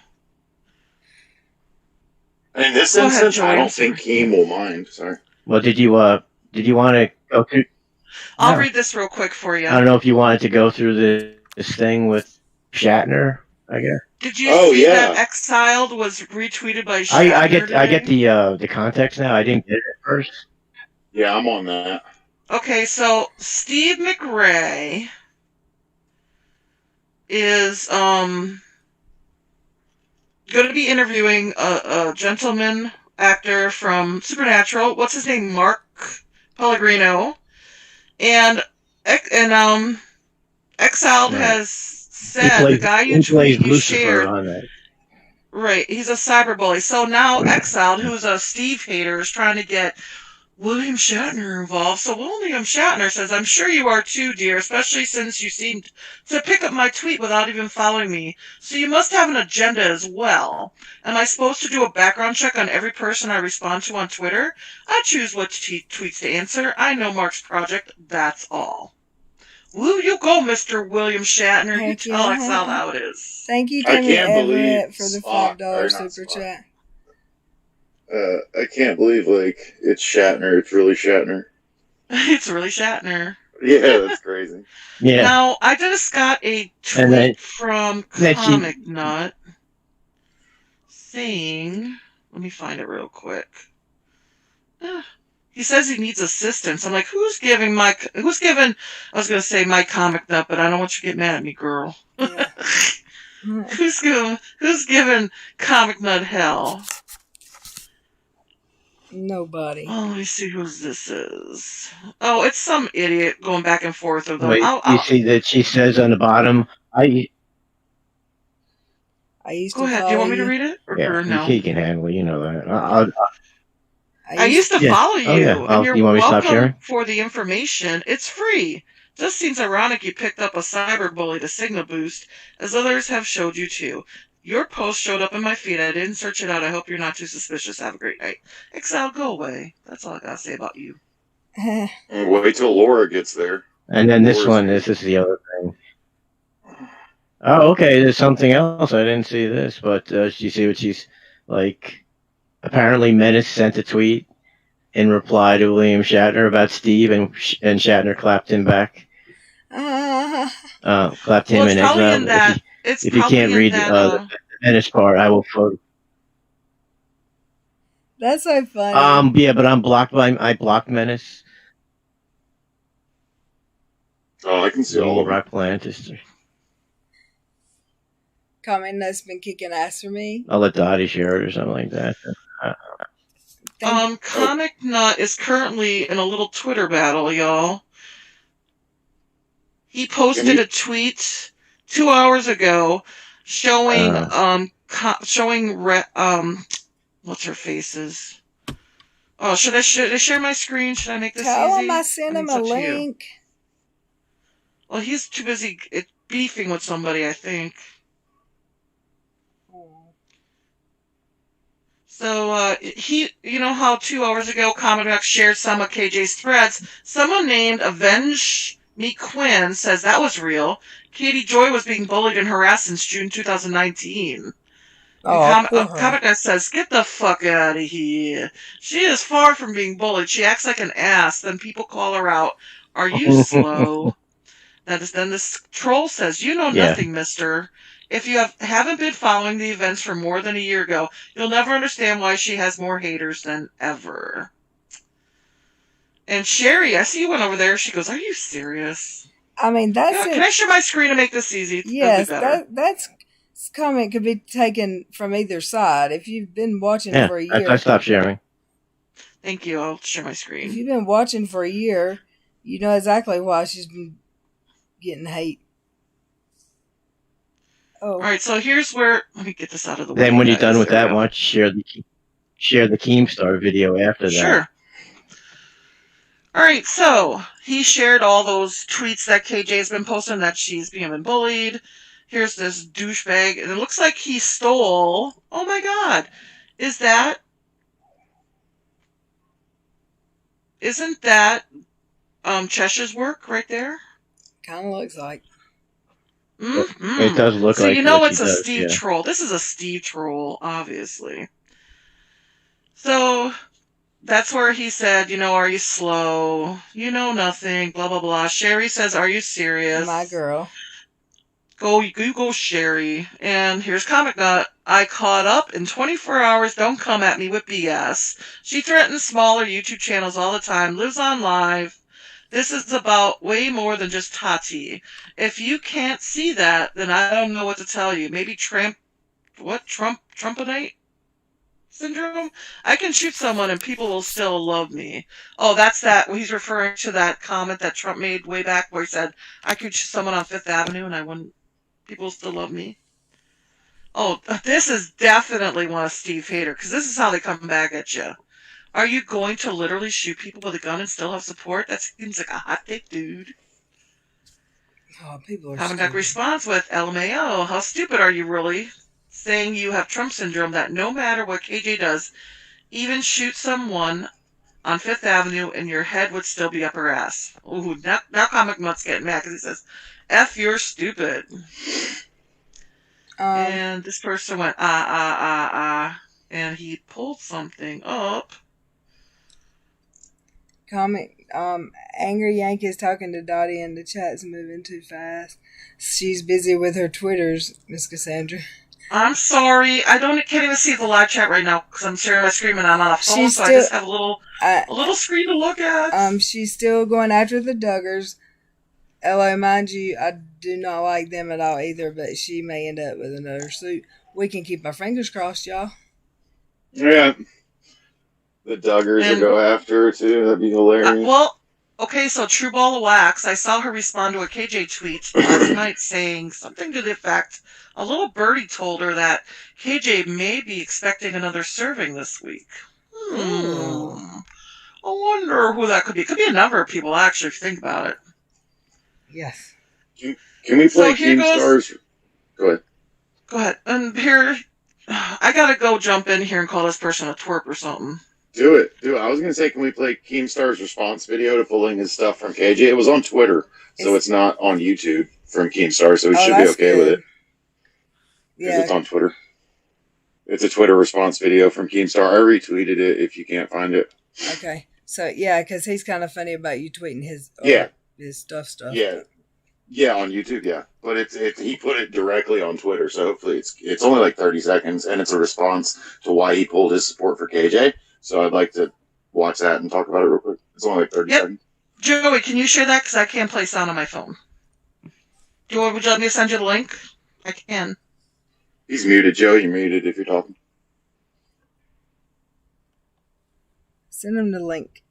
In this instance, I don't think Keem will mind. Sorry. Well, did you want to go through? I'll read this real quick for you. I don't know if you wanted to go through this thing with Shatner, I guess. Did you see that Exiled was retweeted by Shatner I get the context now. I didn't get it at first. Yeah, I'm on that. Okay, so Steve McRae is going to be interviewing a gentleman actor from Supernatural. What's his name? Mark Pellegrino. And Exiled has said the guy you shared. On that. Right, he's a cyberbully. So now Exiled, who's a Steve hater, is trying to get William Shatner involved. So William Shatner says, I'm sure you are too, dear, especially since you seemed to pick up my tweet without even following me. So you must have an agenda as well. Am I supposed to do a background check on every person I respond to on Twitter? I choose what tweets to answer. I know Mark's project, that's all. Woo you go, Mr. William Shatner. You tell Exile how it is. Thank you, Timmy Everett, for the $5 super chat. I can't believe, it's Shatner. It's really Shatner. It's really Shatner. Yeah, that's crazy. Yeah. Now, I just got a tweet from Comic Nut saying, let me find it real quick. He says he needs assistance. I'm like, who's giving I was going to say my Comic Nut, but I don't want you to get mad at me, girl. Yeah. Who's giving Comic Nut hell? Nobody. Oh, let me see who this is. Oh, it's some idiot going back and forth with them. Wait, you see that she says on the bottom, I used Go ahead. Do you want me to read it? Or no? He can handle. You know that. I used to follow you, and you're you want me to stop welcome sharing? for the information. It's free. Just seems ironic you picked up a cyberbully to signal boost, as others have showed you too. Your post showed up in my feed. I didn't search it out. I hope you're not too suspicious. Have a great night. Exile, go away. That's all I gotta say about you. Wait till Laura gets there. And then this is the other thing. Oh, okay. There's something else. I didn't see this, but you see what she's like. Apparently, Menace sent a tweet in reply to William Shatner about Steve, and Shatner clapped him back. Clapped him in exile. If you can't read the Menace part, I will photo. That's so funny. Yeah, but I blocked Menace. Oh, I can see all of Rock Plant history. Comment that's been kicking ass for me. I'll let Dottie share it or something like that. Comic Nut is currently in a little Twitter battle, y'all. He posted a tweet 2 hours ago showing what's her face's. Oh, should I share my screen? Should I make this Tell easy? him I sent him a link. Well, he's too busy beefing with somebody, I think. So, you know how 2 hours ago Comic Book shared some of KJ's threads? Someone named Avenge Me Quinn says that was real. Katie Joy was being bullied and harassed since June 2019. Comic Book says, get the fuck out of here. She is far from being bullied. She acts like an ass. Then people call her out. Are you slow? Then this troll says, you know nothing, mister. If you haven't been following the events for more than a year ago, you'll never understand why she has more haters than ever. And Sherry, I see you went over there. She goes, are you serious? I mean, that's Can I share my screen and make this easy? Yes, that's comment could be taken from either side. If you've been watching for a year. I stopped sharing. Thank you. I'll share my screen. If you've been watching for a year, you know exactly why she's been getting hate. Oh. All right, so here's where... Let me get this out of the way. Then when you're done with that, why don't you share the Keemstar video after that? Sure. All right, so he shared all those tweets that KJ has been posting that she's being bullied. Here's this douchebag, and it looks like he stole... Oh, my God. Isn't that Cheshire's work right there? Kind of looks like. Mm-hmm. It does look like. So you know it's a Steve troll. This is a Steve troll, obviously. So that's where he said, are you slow? You know nothing, blah, blah, blah. Sherry says, are you serious? My girl. Go, Sherry. And here's Comic Nut. I caught up in 24 hours. Don't come at me with BS. She threatens smaller YouTube channels all the time. Lives on live. This is about way more than just Tati. If you can't see that, then I don't know what to tell you. Maybe Trumpanite syndrome? I can shoot someone and people will still love me. Oh, that's that. He's referring to that comment that Trump made way back where he said, I could shoot someone on Fifth Avenue and people will still love me. Oh, this is definitely one of Steve Hader, because this is how they come back at you. Are you going to literally shoot people with a gun and still have support? That seems like a hot dick dude. Oh, people are Comic Book responds with, LMAO, how stupid are you really? Saying you have Trump syndrome, that no matter what KJ does, even shoot someone on Fifth Avenue and your head would still be up her ass. Ooh, now Comic Nut's getting mad because he says, F, you're stupid. And this person went, and he pulled something up. Comment, Angry Yank is talking to Dottie and the chat's moving too fast. She's busy with her Twitters, Miss Cassandra. I'm sorry. Can't even see the live chat right now because I'm sharing my screen and I'm on a phone, so I just have a little screen to look at. She's still going after the Duggars. LO, mind you, I do not like them at all either, but she may end up with another suit. We can keep our fingers crossed, y'all. Yeah. The Duggars will go after her, too. That'd be hilarious. Okay, so True Ball of Wax, I saw her respond to a KJ tweet last night saying something to the effect, a little birdie told her that KJ may be expecting another serving this week. I wonder who that could be. It could be a number of people, actually, if you think about it. Yes. Can we play Keemstars? Go ahead. Go ahead. And here, I gotta go jump in here and call this person a twerp or something. Do it. I was going to say, can we play Keemstar's response video to pulling his stuff from KJ? It was on Twitter, so it's not on YouTube from Keemstar, so we should be okay with it. Yeah. It's on Twitter. It's a Twitter response video from Keemstar. I retweeted it if you can't find it. Okay. So, yeah, because he's kind of funny about you tweeting his stuff. Yeah, on YouTube, yeah. But he put it directly on Twitter, so hopefully it's only like 30 seconds, and it's a response to why he pulled his support for KJ. So I'd like to watch that and talk about it real quick. It's only like 30 seconds. Joey, can you share that? Because I can't play sound on my phone. Would you let me send you the link? I can. He's muted, Joe. You're muted if you're talking. Send him the link.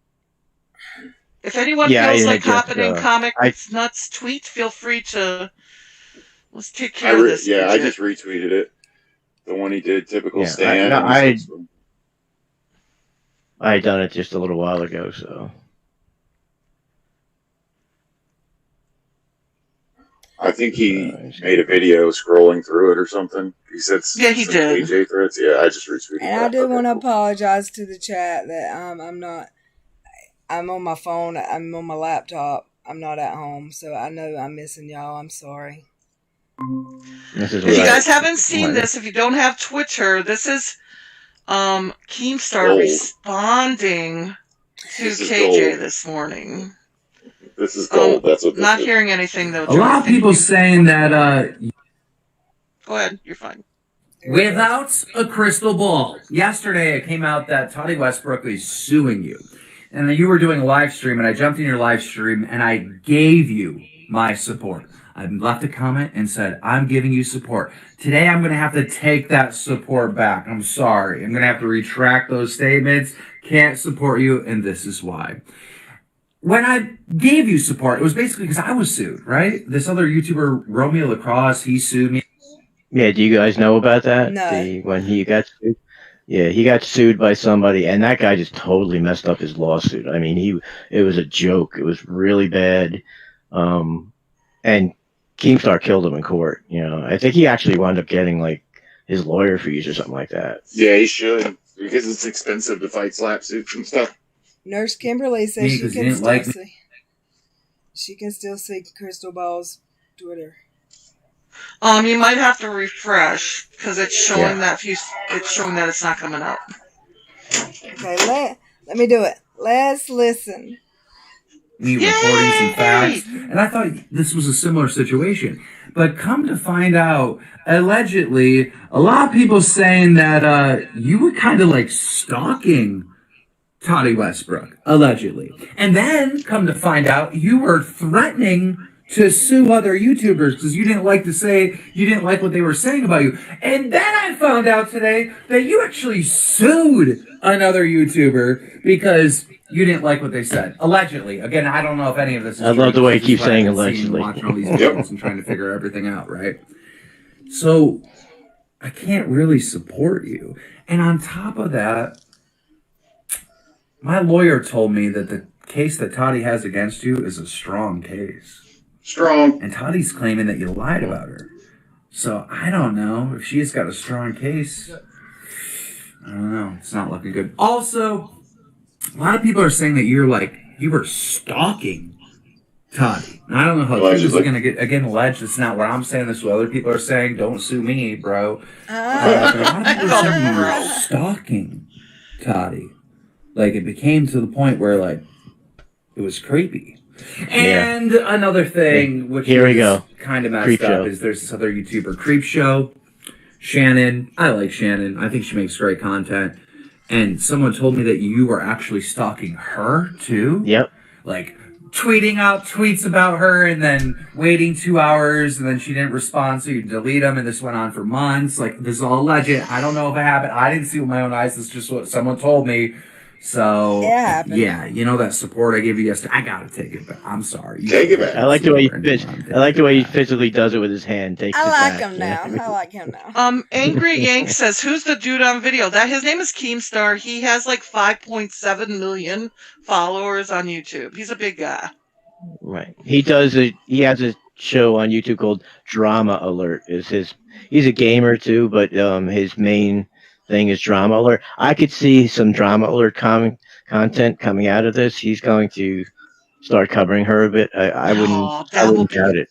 If anyone feels like hopping in Comics Nuts tweet, feel free to. Let's take care of this. Yeah, I just retweeted it. The one he did, typical Stan. I had done it just a little while ago, so. I think he made a video scrolling through it or something. He said, "Yeah, he did." KJ threads. Yeah, I just retweeted. And I do want to apologize to the chat that I'm not. I'm on my phone. I'm on my laptop. I'm not at home, so I know I'm missing y'all. I'm sorry. If you guys haven't seen this, if you don't have Twitter, this is Keemstar responding to KJ this morning. This is gold. That's what. Not hearing anything though. A lot of people saying that. Go ahead. You're fine. Without a crystal ball. Yesterday, it came out that Tati Westbrook is suing you. And you were doing a live stream, and I jumped in your live stream, and I gave you my support. I left a comment and said, I'm giving you support. Today, I'm going to have to take that support back. I'm sorry. I'm going to have to retract those statements. Can't support you, and this is why. When I gave you support, it was basically because I was sued, right? This other YouTuber, Romeo Lacrosse, he sued me. Yeah, do you guys know about that? No. When he got sued? Yeah, he got sued by somebody, and that guy just totally messed up his lawsuit. I mean, it was a joke. It was really bad. And Keemstar killed him in court. You know, I think he actually wound up getting like his lawyer fees or something like that. Yeah, he should, because it's expensive to fight slap suits and stuff. Nurse Kimberly says she can still see Crystal Ball's Twitter. You might have to refresh because it's showing that it's showing that it's not coming up. Okay, let me do it. Let's listen. Me reporting some facts, and I thought this was a similar situation. But come to find out, allegedly, a lot of people saying that you were kind of like stalking Tati Westbrook, allegedly. And then come to find out, you were threatening to sue other YouTubers because you didn't like what they were saying about you. And then I found out today that you actually sued another YouTuber because you didn't like what they said. Allegedly. Again, I don't know if any of this is I love the way you keep saying allegedly. Watching all these videos and trying to figure everything out, right? So I can't really support you. And on top of that, my lawyer told me that the case that Tati has against you is a strong case. Strong. And Tati's claiming that you lied about her. So I don't know if she's got a strong case. I don't know. It's not looking good. Also, a lot of people are saying that you were stalking Tati. Now, I don't know how this is going to get, again, alleged. It's not what I'm saying. This is what other people are saying. Don't sue me, bro. A lot of people are saying you were stalking Tati. Like, it became to the point where, like, it was creepy. And another thing, which is kind of messed up, is there's this other YouTuber, Creepshow, Shannon. I like Shannon. I think she makes great content. And someone told me that you were actually stalking her, too. Yep. Like, tweeting out tweets about her and then waiting 2 hours and then she didn't respond, so you delete them, and this went on for months. Like, this is all alleged. I don't know if it happened. I didn't see it with my own eyes. This is just what someone told me. So, yeah, you know that support I gave you yesterday? I gotta take it back. I'm sorry. Take it back. I like the way he physically does it with his hand. I like him now. Angry Yank says, who's the dude on video? His name is Keemstar. He has like 5.7 million followers on YouTube. He's a big guy. Right. He has a show on YouTube called Drama Alert. He's a gamer too, but his main thing is Drama Alert. I could see some Drama Alert content coming out of this. He's going to start covering her a bit. I wouldn't doubt it.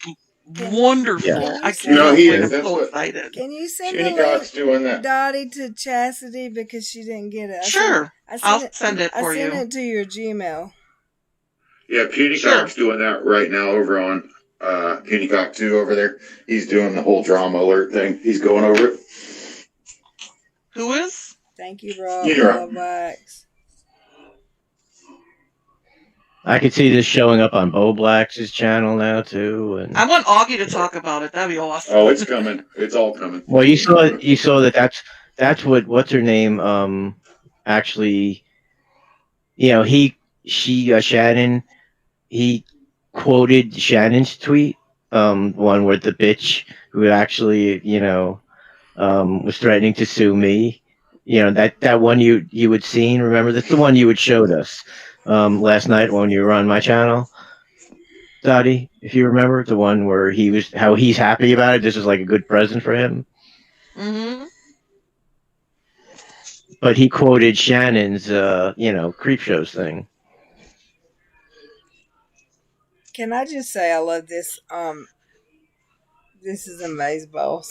Wonderful. Yeah. I can't wait. I'm so excited. Can you send a link, Dottie, to Chastity because she didn't get it? Sure. I'll send it for you. I sent it to your Gmail. Yeah, PewDieCock's doing that right now over on PewDieCock 2 over there. He's doing the whole Drama Alert thing. He's going over it. Who is? Thank you, Rob. Wax. I could see this showing up on Bo Black's channel now too. And I want Augie to talk about it. That'd be awesome. Oh, it's coming. It's all coming. Well, you saw that's what's her name actually Shannon, he quoted Shannon's tweet, one with the bitch who actually, was threatening to sue me. That one you had seen. Remember, that's the one you had showed us last night when you were on my channel, Dottie. If you remember, the one where how he's happy about it. This is like a good present for him. Mm-hmm. But he quoted Shannon's, Creepshow's thing. Can I just say I love this? This is amazeballs.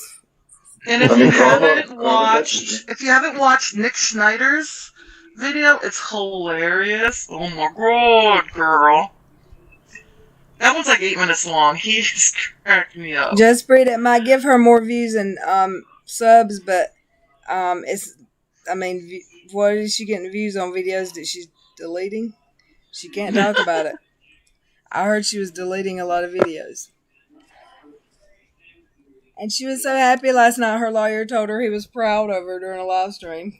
And if you haven't watched Nick Schneider's video, it's hilarious. Oh my god, girl. That one's like 8 minutes long. He just cracked me up. Just Breed, it might give her more views and subs, but what is she getting views on videos that she's deleting? She can't talk about it. I heard she was deleting a lot of videos. And she was so happy last night. Her lawyer told her he was proud of her during a live stream.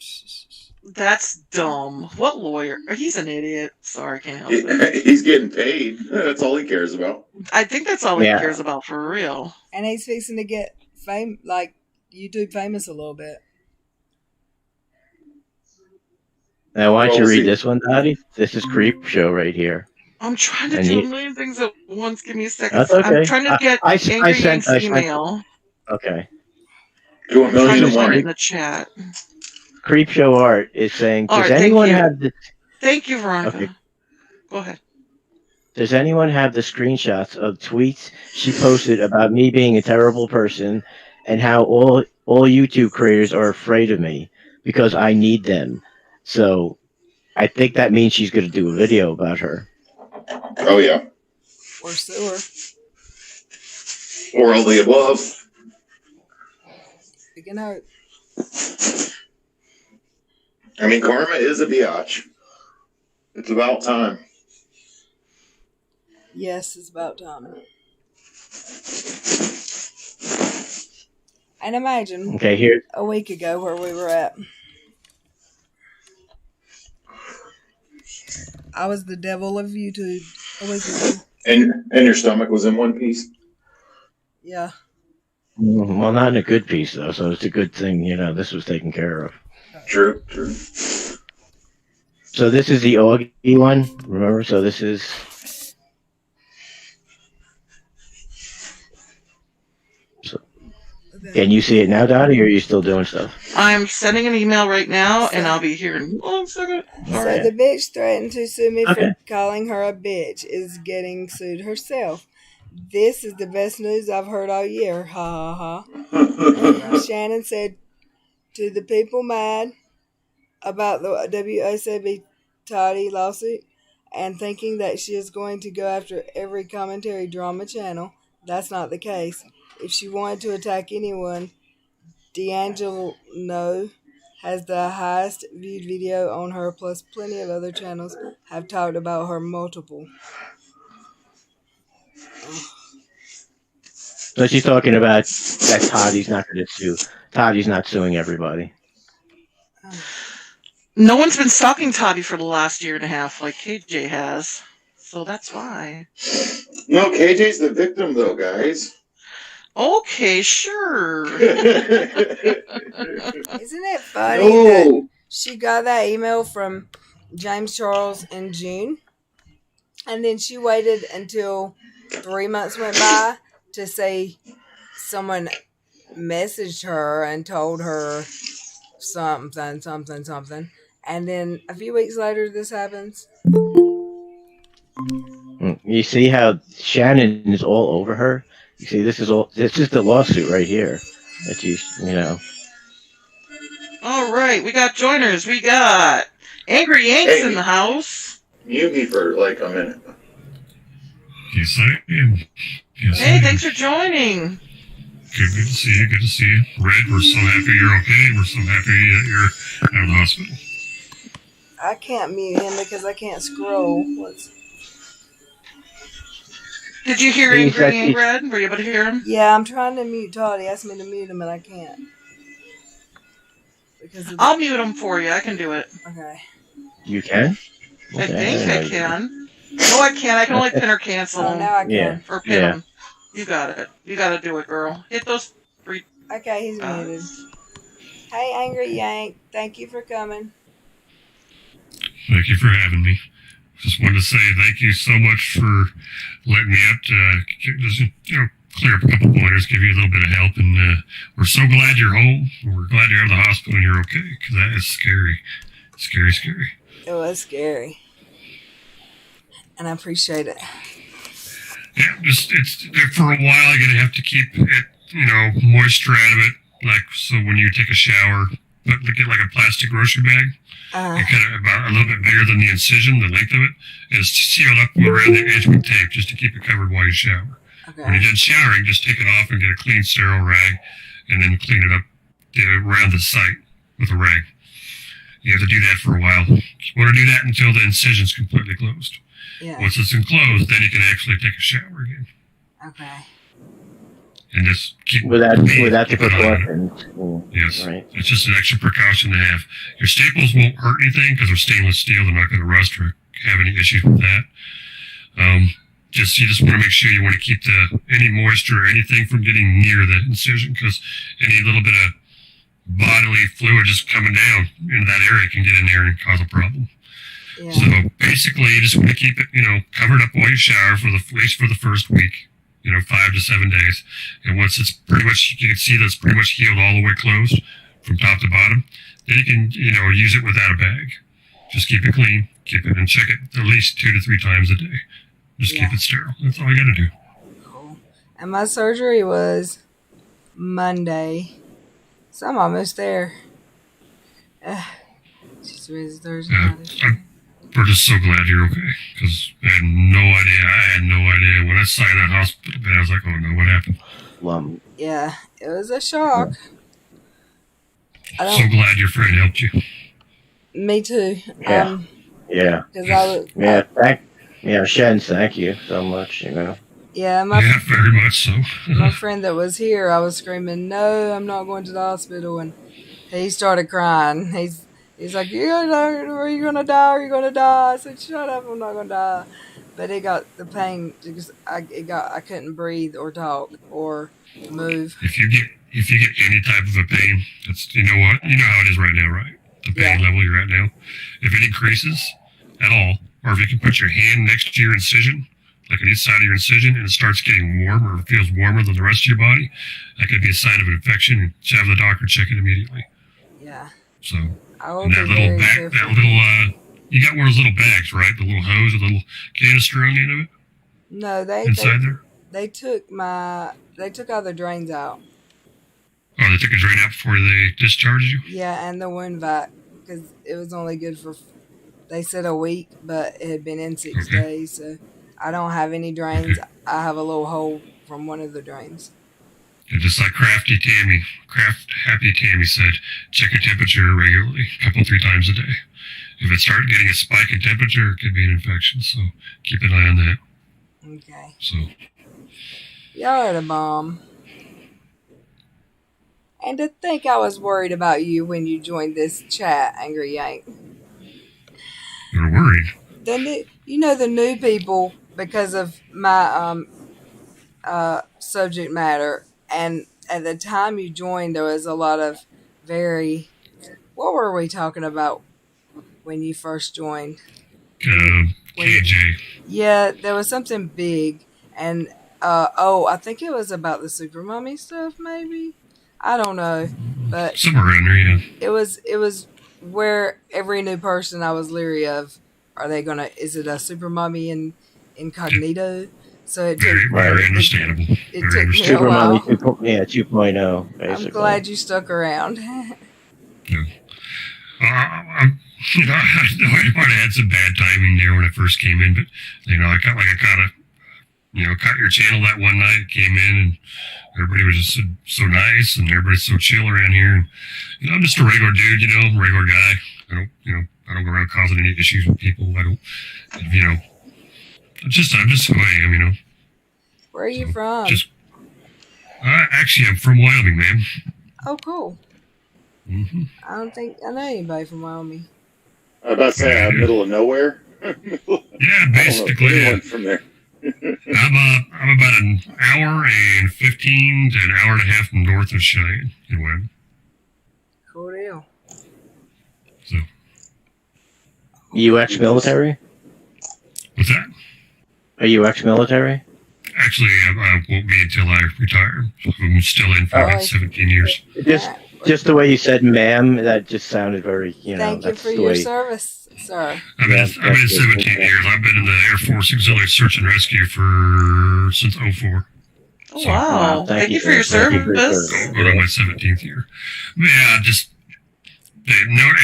That's dumb. What lawyer? He's an idiot. Sorry, can't help it. He's getting paid. That's all he cares about. I think that's all he cares about for real. And he's fixing to get YouTube famous a little bit. Now, why don't you read this one, Dottie? This is Creepshow right here. I'm trying to do a million things at once. Give me a second. That's okay. I'm trying to get Angry Yank's email. Okay. Do a million and one in the chat. Creepshow Art is saying, does anyone have the... Thank you, Veronica. Okay. Go ahead. Does anyone have the screenshots of tweets she posted about me being a terrible person and how all YouTube creators are afraid of me because I need them? So I think that means she's going to do a video about her. Oh, yeah. Or sewer. Or all the above. Speaking out. I mean, karma is a biatch. It's about time. Yes, it's about time. And imagine a week ago where we were at. I was the devil of YouTube a week ago. And your stomach was in one piece? Yeah. Well, not in a good piece, though, so it's a good thing, this was taken care of. True. So this is the Augie one, remember? So this is... Can you see it now, Dottie, or are you still doing stuff? I'm sending an email right now, and I'll be here in 1 second. So the bitch threatened to sue me for calling her a bitch is getting sued herself. This is the best news I've heard all year. Ha ha ha. Shannon said to the people mad about the WSAB Tati lawsuit and thinking that she is going to go after every commentary drama channel. That's not the case. If she wanted to attack anyone, D'Angelo has the highest viewed video on her, plus plenty of other channels have talked about her multiple. So she's talking about that Toddy's not going to sue. Toddy's not suing everybody. No one's been stalking Toddy for the last year and a half like KJ has. So that's why. No, KJ's the victim, though, guys. Okay, sure. Isn't it funny that she got that email from James Charles in June, and then she waited until 3 months went by to say someone messaged her and told her something, and then a few weeks later this happens? You see how Shannon is all over her? You see, this is the lawsuit right here that All right, we got joiners. We got Angry Yanks in the house. Mute me for like a minute. Yes, I am. Hey, thanks for joining. Good to see you. Good to see you. Red, we're so happy you're okay. We're so happy that you're out of the hospital. I can't mute him because I can't scroll. Did you hear Angry Yank, Red? Were you able to hear him? Yeah, I'm trying to mute Todd. He asked me to mute him, and I can't. I'll mute him for you. I can do it. Okay. You can? I think I can. No, I can't. I can only pin or cancel Oh, them. now I can. Yeah. Or pin them. You got it. You got to do it, girl. Hit those 3. Okay, he's muted. Hey, Angry Yank. Thank you for coming. Thank you for having me. Just wanted to say thank you so much for letting me out to just, clear up a couple pointers, give you a little bit of help, and we're so glad you're home. We're glad you're out of the hospital and you're okay, because that is scary. Scary, scary. It was scary. And I appreciate it. Yeah, it's for a while you're gonna have to keep it, moisture out of it. Like, so when you take a shower, get like a plastic grocery bag, and kind of about a little bit bigger than the incision, the length of it, and it's sealed up around the edge with tape just to keep it covered while you shower. Okay. When you're done showering, just take it off and get a clean, sterile rag, and then clean it up around the site with a rag. You have to do that for a while. You want to do that until the incision's completely closed. Yeah. Once it's enclosed, then you can actually take a shower again. Okay. And just keep Without the keep an eye on it. precautions. Yes. Right. It's just an extra precaution to have. Your staples won't hurt anything because they're stainless steel. They're not going to rust or have any issues with that. You just want to make sure you want to keep any moisture or anything from getting near the incision, because any little bit of bodily fluid just coming down into that area can get in there and cause a problem. Yeah. So basically, you just want to keep it, covered up while you shower at least for the first week, 5 to 7 days. And once it's pretty much, you can see that's pretty much healed all the way closed from top to bottom, then you can, use it without a bag. Just keep it clean, and check it at least 2 to 3 times a day. Just keep it sterile. That's all you got to do. Cool. And my surgery was Monday. So I'm almost there. She's raised Thursday. We're just so glad you're okay, because I had no idea. When I saw that hospital bed, I was like, oh no, what happened? Yeah, it was a shock. So glad your friend helped you. Me too. Yeah. Because I was. Shen, thank you so much, Yeah, yeah, very much so. My friend that was here, I was screaming, no, I'm not going to the hospital, and he started crying. He's like, are you gonna die? Are you gonna die? I said, shut up, I'm not gonna die. But it got the pain because I couldn't breathe or talk or move. If you get any type of a pain, that's, you know how it is right now, right? The pain level you're at now. If it increases at all, or if you can put your hand next to your incision, like on each side of your incision, and it starts getting warm or feels warmer than the rest of your body, that could be a sign of an infection, and just have the doctor check it immediately. Yeah. So, I will and that be little very bag, careful. that little, you got one of those little bags, right? The little hose with a little canister on the end of it? No, they there? They took all the drains out. Oh, they took a drain out before they discharged you? Yeah, and the wound vac, because it was only good for, they said a week, but it had been in 6 days, so I don't have any drains. Okay. I have a little hole from one of the drains. And just like Happy Tammy said, check your temperature regularly, 2-3 times a day. If it starts getting a spike in temperature, it could be an infection, so keep an eye on that. Okay. So, Y'all are the bomb. And to think I was worried about you when you joined this chat, Angry Yank. you're worried. The new people, because of my subject matter, and at the time you joined, there was a lot of what were we talking about when you first joined? KJ. Yeah, there was something big, and I think it was about the Super Mummy stuff, maybe. I don't know, but Somewhere around there, yeah. it was where every new person I was leery of. Is it a Super Mummy in incognito? So it took Very understandable. It Very took me a Super while. Mommy 2.0, basically. I'm glad you stuck around. Yeah. I might have had some bad timing there when I first came in, but I caught your channel that one night. Came in and everybody was just so nice, and everybody's so chill around here. And I'm just a regular dude, regular guy. I don't go around causing any issues with people. I'm just who I am, Where are you from? Actually, I'm from Wyoming, man. Oh, cool. Mm-hmm. I don't think I know anybody from Wyoming. I was about to say, I'm middle of nowhere. Yeah, basically. Anyone from there. I'm about an hour and 15 to an hour and a half north of Cheyenne in Wyoming. Cool deal. So. You ex-military? What's that? Are you ex-military? Actually, I won't be until I retire. I'm still in for 17 years. Just the way you said "ma'am," that just sounded very, Thank you for your service, sir. I've been in 17 years. I've been in the Air Force Auxiliary Search and Rescue since 04. Oh, so, wow. Thank you for your service. Going on my 17th year. Yeah,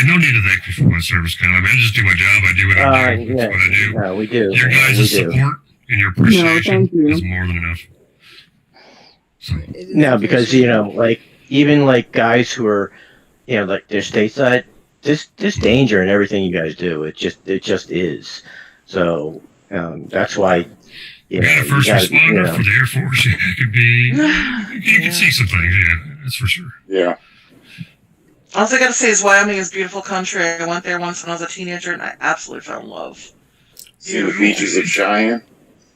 no need to thank me for my service, Kyle. I mean, I just do my job. I do what I do. That's what I do. No, we do. Your guys' support and your appreciation is more than enough. So. No, because, even like guys who are, like they're stateside, there's danger in everything you guys do. It just is. So that's why being a first responder for the Air Force, it could be. You can see some things, that's for sure. Yeah. All I gotta say is Wyoming is a beautiful country. I went there once when I was a teenager, and I absolutely fell in love. See the beaches of Cheyenne.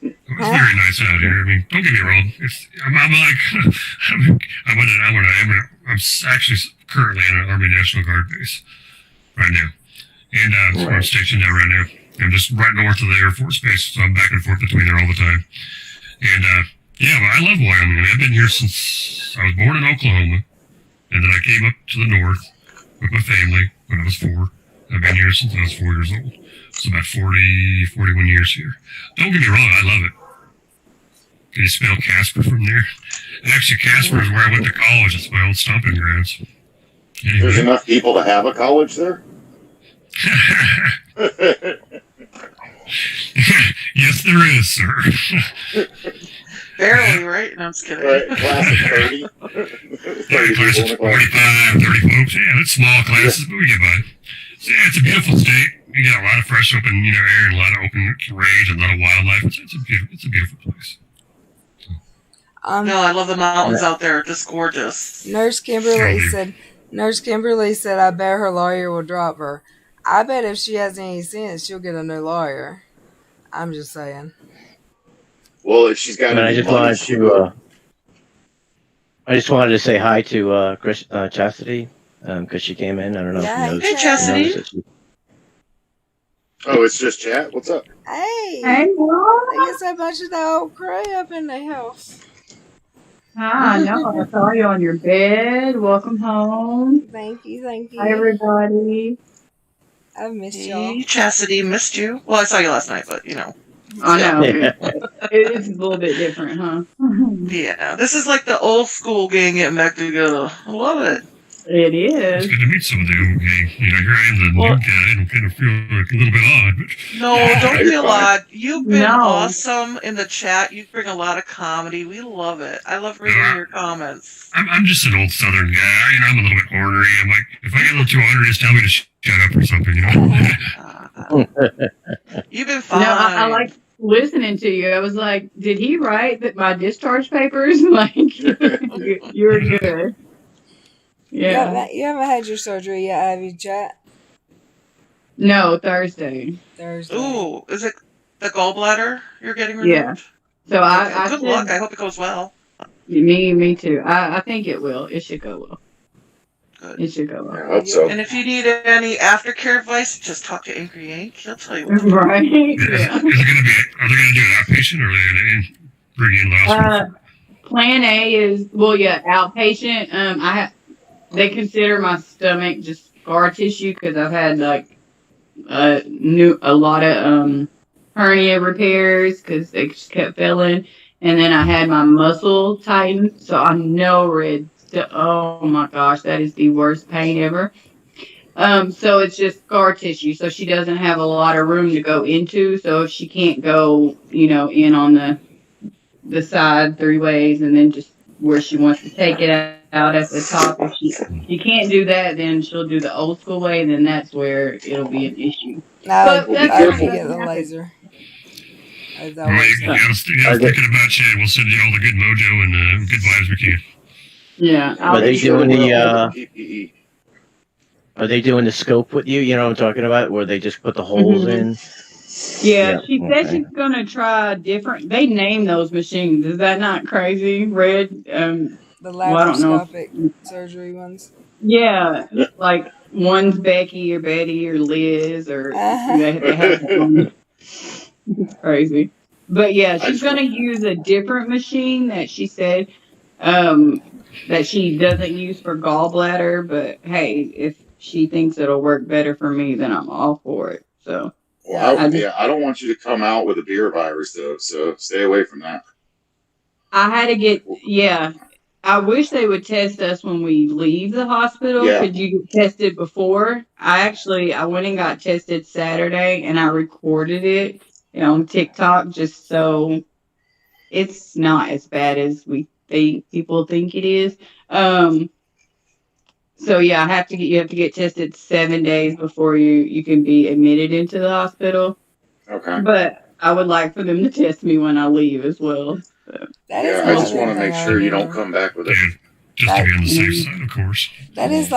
It's very nice out here. I mean, don't get me wrong. I'm actually currently on an Army National Guard base right now, and I'm stationed there right now. I'm just right north of the Air Force Base, so I'm back and forth between there all the time. And I love Wyoming. I mean, I've been here since I was born in Oklahoma, and then I came up to the north with my family when I was 4. I've been here since I was 4 years old. So about 41 years here. Don't get me wrong, I love it. Can you smell Casper from there? And actually, Casper is where I went to college. It's my old stomping grounds. Anyway. There's enough people to have a college there? Yes, there is, sir. Barely, right? No, I'm just kidding. Right, class of 30. 30 class of 45, 30 folks. Yeah, it's small classes, but we get by. So, yeah, it's a beautiful state. You got a lot of fresh, open, air, and a lot of open range, and a lot of wildlife. It's a beautiful place. No, I love the mountains out there. Just gorgeous. Nurse Kimberly said, I bet her lawyer will drop her. I bet if she has any sense, she'll get a new lawyer. I'm just saying. Well, if she's got I just wanted to say hi to Chastity, because she came in. I don't know if you know. Hey, Chastity. Oh, it's just chat? What's up? Hey. Hey, I guess a bunch of the old crew up in the house. I know. I saw you on your bed. Welcome home. Thank you. Hi, everybody. I've missed y'all. Hey, Chastity, missed you. Well, I saw you last night, but, I know. It's a little bit different, huh? Yeah, this is like the old school gang getting back together. I love it. It is. It's good to meet some of the old gang. Here I am, the new guy, and kind of feel like a little bit odd. But no, don't feel odd. You've been awesome in the chat. You bring a lot of comedy. We love it. I love reading your comments. I'm just an old Southern guy. I'm a little bit ornery. I'm like, if I get a little too ornery, just tell me to shut up or something, You've been fine. No, I like listening to you. I was like, did he write that my discharge papers? Like, you're good. Yeah. You haven't had your surgery yet, have you, Chat? No, Thursday. Ooh, is it the gallbladder you're getting removed? Yeah. So I good luck. I hope it goes well. Me too. I think it will. It should go well. Good. It should go well. I hope so. And if you need any aftercare advice, just talk to Angry Yank. He'll tell you what. Right. Are they going to do an outpatient, or are they going to bring you in the hospital? Plan A is outpatient. They consider my stomach just scar tissue because I've had a lot of hernia repairs because they just kept filling, and then I had my muscle tightened, so I know oh my gosh, that is the worst pain ever. So it's just scar tissue, so she doesn't have a lot of room to go into, so if she can't go, in on the side 3 ways and then just where she wants to take it out at the top. If she can't do that, then she'll do the old school way, and then that's where it'll be an issue. I hope you get the laser. You guys thinking about you. We'll send you all the good mojo and good vibes we can. Yeah. Are they doing the scope with you? You know what I'm talking about? Where they just put the holes in? Yeah, she said okay. she's gonna try different. They name those machines. Is that not crazy? Red. The Well, I don't know. laparoscopic surgery ones. Yeah, like one's Becky or Betty or Liz or they have one. It's crazy. But yeah, she's gonna use a different machine that she said that she doesn't use for gallbladder. But hey, if she thinks it'll work better for me, then I'm all for it. So. Well, I don't want you to come out with a beer virus, though, so stay away from that. I had to get, I wish they would test us when we leave the hospital. Yeah. Could you get tested before? I went and got tested Saturday, and I recorded it on TikTok just so it's not as bad as people think it is. So yeah, you have to get tested 7 days before you can be admitted into the hospital. Okay. But I would like for them to test me when I leave as well. So. I just want to make sure you don't come back with it. Just to be on the safe side, of course. That is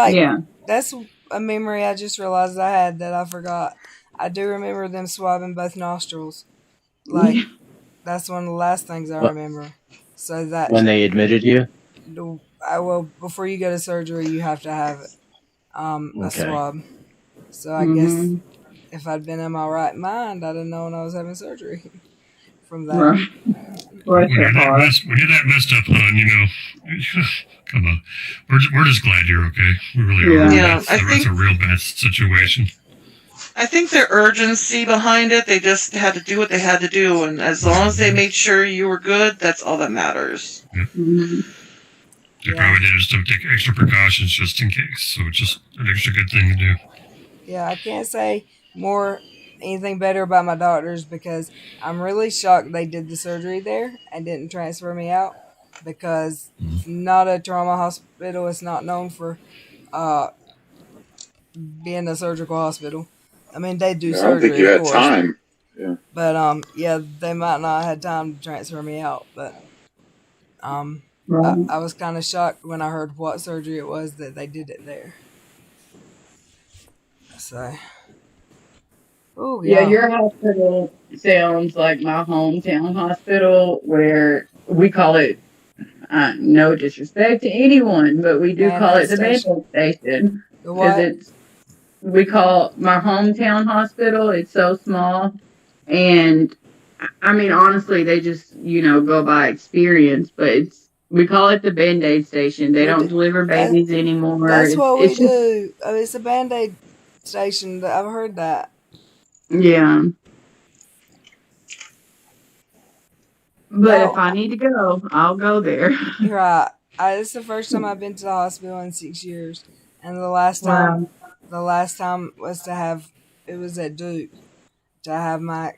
that's a memory I just realized I had that I forgot. I do remember them swabbing both nostrils. Like, that's one of the last things I remember. So that when they admitted you? Before you go to surgery, you have to have a swab. So I guess if I'd been in my right mind, I'd have known I was having surgery from that. Right. When you're that messed up, hon, come on. We're just glad you're okay. We really are. Yeah, that's a real bad situation. I think the urgency behind it, they just had to do what they had to do, and as long as they made sure you were good, that's all that matters. Yeah. They probably did it just to take extra precautions just in case, so it's just an extra good thing to do. Yeah, I can't say anything better about my doctors because I'm really shocked they did the surgery there and didn't transfer me out because not a trauma hospital is not known for being a surgical hospital. I mean, they do surgery. I don't think you had time. Yeah. But they might not have had time to transfer me out. But I was kind of shocked when I heard what surgery it was that they did it there. So. Oh, yeah, your hospital sounds like my hometown hospital, where we call it, no disrespect to anyone, but we do call it the Band-Aid station. Because we call my hometown hospital, it's so small. And, I mean, honestly, they just, go by experience, but we call it the Band-Aid station. They don't deliver babies anymore. That's what we do. It's a Band-Aid station. I've heard that. Yeah. But if I need to go, I'll go there. Right. It's the first time I've been to the hospital in 6 years. And the last time was it was at Duke to have my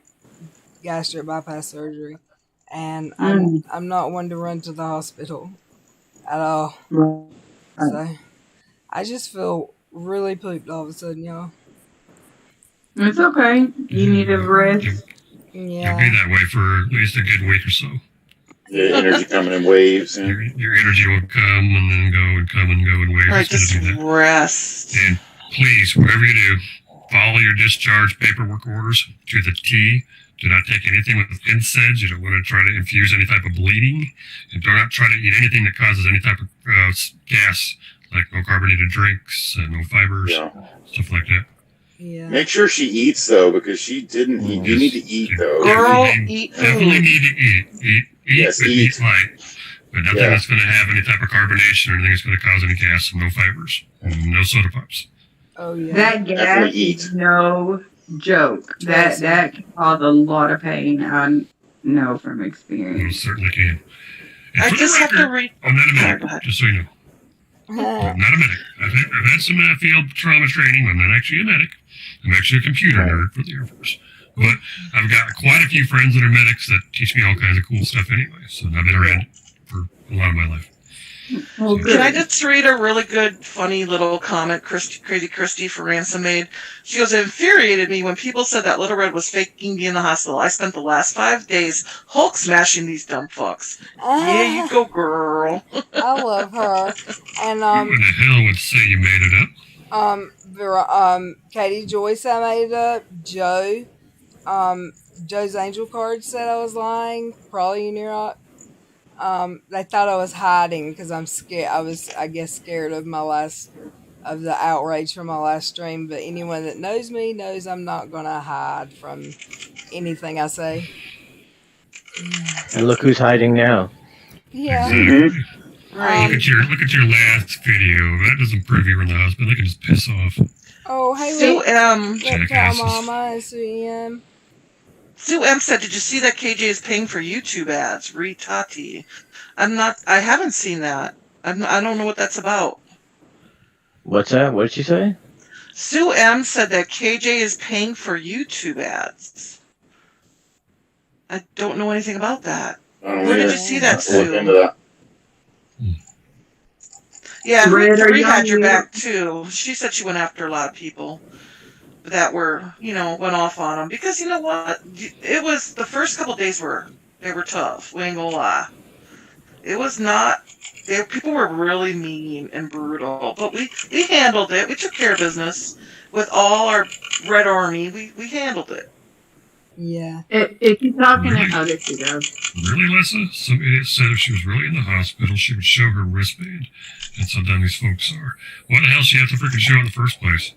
gastric bypass surgery. And I'm not one to run to the hospital at all. Right. So I just feel really pooped all of a sudden, y'all. It's okay. You need a rest. Yeah. You'll be that way for at least a good week or so. Yeah, energy coming in waves. Your energy will come and then go and come and go in waves. Right, just rest. And please, whatever you do, follow your discharge paperwork orders to the T. Do not take anything with NSAIDs. You don't want to try to infuse any type of bleeding. And do not try to eat anything that causes any type of gas, like no carbonated drinks, no fibers, stuff like that. Yeah. Make sure she eats, though, because she didn't eat. You need to eat, though. Girl, eat food. Definitely need to eat. Eat light. But nothing that's going to have any type of carbonation or anything that's going to cause any gas, and no fibers, and no soda pops. Oh, yeah. That gas is no joke. That can cause a lot of pain. I know from experience. It certainly can. And I just have to read. I'm not a medic, just so you know. I'm not a medic. I've had some field trauma training. I'm not actually a medic. I'm actually a computer nerd for the Air Force. But I've got quite a few friends that are medics that teach me all kinds of cool stuff anyway. So I've been around for a lot of my life. Well, Can I just read a really good, funny little comment Crazy Christy from Ransom made? She goes, it infuriated me when people said that Little Red was faking me in the hospital. I spent the last 5 days Hulk smashing these dumb fucks. Yeah, you go, girl. I love her. And Who the hell would say you made it up? Katie Joyce, I made it up. Joe, Joe's Angel card said I was lying, probably unirock. They thought I was hiding because I'm scared. I guess, scared of the outrage from my last stream. But anyone that knows me knows I'm not gonna hide from anything I say. And look who's hiding now. Yeah. Exactly. Right. Look at your last video. That doesn't prove you were in the hospital. They can just piss off. Oh, hey, Sue look, M. Reptile Mama and Sue M. Sue M said, "Did you see that KJ is paying for YouTube ads? Tati." I haven't seen that. I don't know what that's about. What's that? What did she say? Sue M said that KJ is paying for YouTube ads. I don't know anything about that. Where did you see that, Look Sue? into that. Yeah, Red, are Bree you had on your mute? back too. She said she went after a lot of people that were, went off on them because you know what? It was the first couple days were tough. We ain't gonna lie. It was not. People were really mean and brutal, but we handled it. We took care of business with all our Red Army. We handled it. Yeah. If you're talking to other people, Really, Lessa? Some idiot said if she was really in the hospital, she would show her wristband. That's how dumb these folks are. Why the hell she have to freaking show in the first place?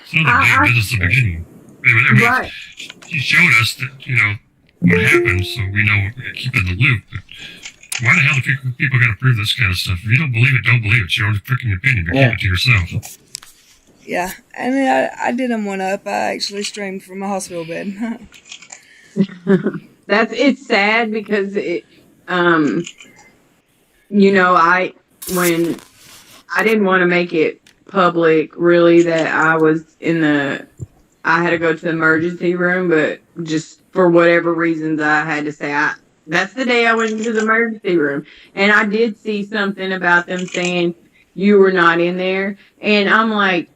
It's not a big business at the beginning. I mean, right? she showed us that, what happened, so we know we gotta keep in the loop. But why the hell do people got to prove this kind of stuff? If you don't believe it, don't believe it. It's your own freaking opinion, but keep it to yourself. Yeah, I mean, I didn't one up. I actually streamed from a hospital bed. It's sad because when I didn't want to make it public really that I had to go to the emergency room, but just for whatever reasons I had to say that's the day I went into the emergency room, and I did see something about them saying you were not in there, and I'm like,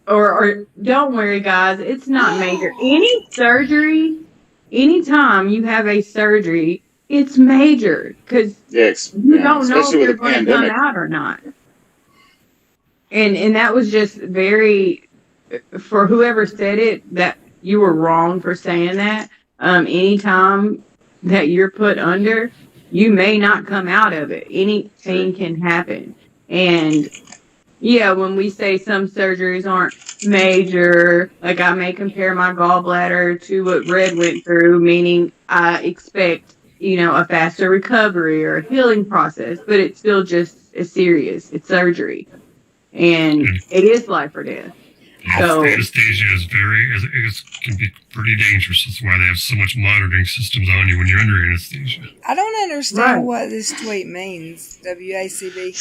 or don't worry guys, it's not major. Any surgery, anytime you have a surgery, it's major because you don't know if you're going to come out or not. And that was just very, for whoever said it, that you were wrong for saying that. Anytime that you're put under, you may not come out of it. Anything can happen. And yeah, when we say some surgeries aren't major, like I may compare my gallbladder to what Red went through, meaning I expect, a faster recovery or a healing process, but it's still just as serious. It's surgery. And it is life or death. So anesthesia can be pretty dangerous. That's why they have so much monitoring systems on you when you're under anesthesia. I don't understand what this tweet means. WACB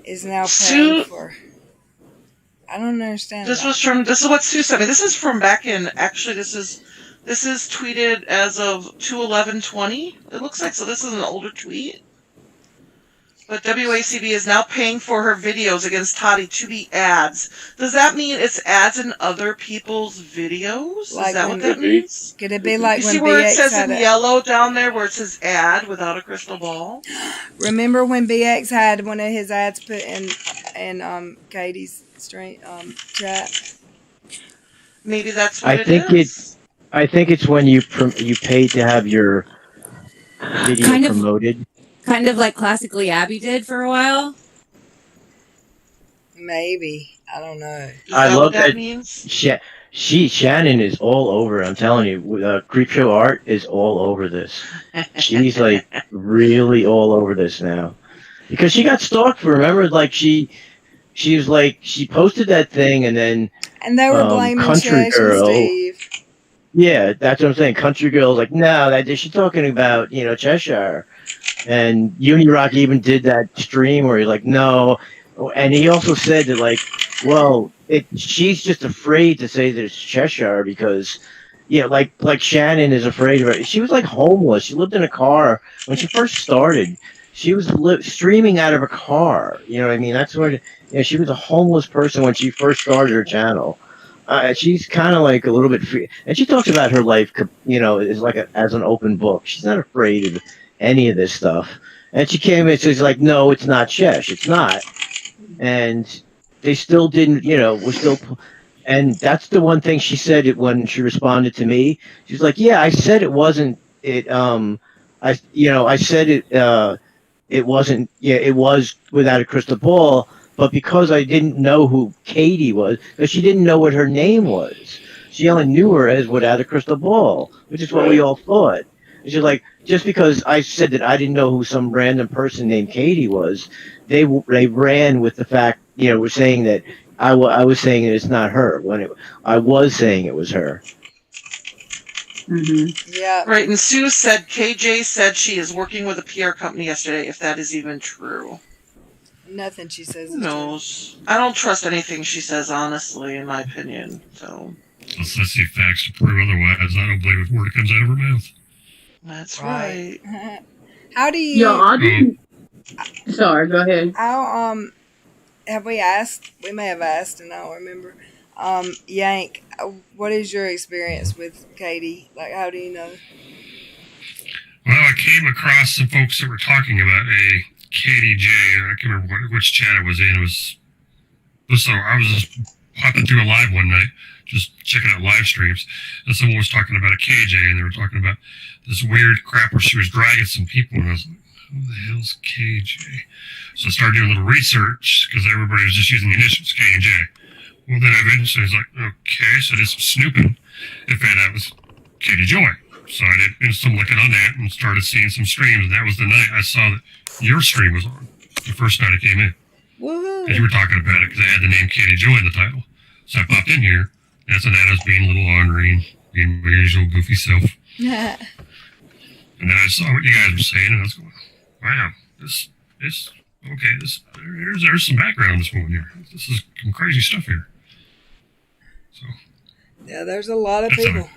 is now paying for. I don't understand. This is what Sue sent me. This is from back in. Actually, this is tweeted as of 2/11/20. It looks like, so this is an older tweet. But WACB is now paying for her videos against Tati to be ads. Does that mean it's ads in other people's videos? Is that what that means? Could it be like you when see where BX it says had in yellow down there where it says ad without a crystal ball? Remember when BX had one of his ads put in Katie's chat? Maybe that's what it is. I think it's when you pay to have your video promoted. Kind of like classically Abby did for a while. Maybe. I don't know. I love that that means? Shannon is all over. I'm telling you, Creepshow art is all over this. She's like really all over this now because she got stalked. Remember, like she was like she posted that thing and then they were blaming Country Shash Girl. and Steve. Yeah, that's what I'm saying. Country Girl's like, no, she's talking about Cheshire. And Unirock even did that stream where he's like, no. And he also said that, like, well, she's just afraid to say that it's Cheshire because, like Shannon is afraid of her. She was, like, homeless. She lived in a car. When she first started, she was streaming out of her car. You know what I mean? That's what, she was a homeless person when she first started her channel. She's kind of like a little bit free. And she talks about her life, is like as an open book. She's not afraid of any of this stuff. And she came in and she's like, no, it's not Shesh. It's not. And they still didn't, we're still, And that's the one thing she said it when she responded to me. She's like, "Yeah, I said it wasn't it. I said it. It wasn't. Yeah, it was without a crystal ball. But because I didn't know who Katie was, because she didn't know what her name was, she only knew her as without a crystal ball, which is what we all thought. And she's like, just because I said that I didn't know who some random person named Katie was, they ran with the fact, we're saying that I was saying that it's not her when I was saying it was her. Mm-hmm. Yeah. Right, and Sue said KJ said she is working with a PR company yesterday, if that is even true. Nothing she says. Who knows? I don't trust anything she says, honestly, in my opinion. So. Let's see facts to prove otherwise. I don't believe a word that comes out of her mouth. That's right. How do you? Yeah, I didn't. Sorry, go ahead. How have we asked? We may have asked, and I don't remember. Yank, what is your experience with Katie? Like, how do you know? Well, I came across some folks that were talking about a Katie J. I can't remember which chat I was in. So I was just popping through a live one night, just checking out live streams, and someone was talking about a KJ, and they were talking about this weird crap where she was dragging some people, and I was like, who the hell's KJ? So I started doing a little research, because everybody was just using the initials, K and J. Well, then eventually I was like, okay, so I did some snooping and found out it was Katie Joy. So I did some looking on that and started seeing some streams, and that was the night I saw that your stream was on, the first night I came in. Woohoo! Because you were talking about it, because I had the name Katie Joy in the title. So I popped in here, and that's when I was being a little ornery and being my usual goofy self. And then I saw what you guys were saying, and I was going, wow, this okay, there's some background on this one here. This is some crazy stuff here. So yeah, there's a lot of people.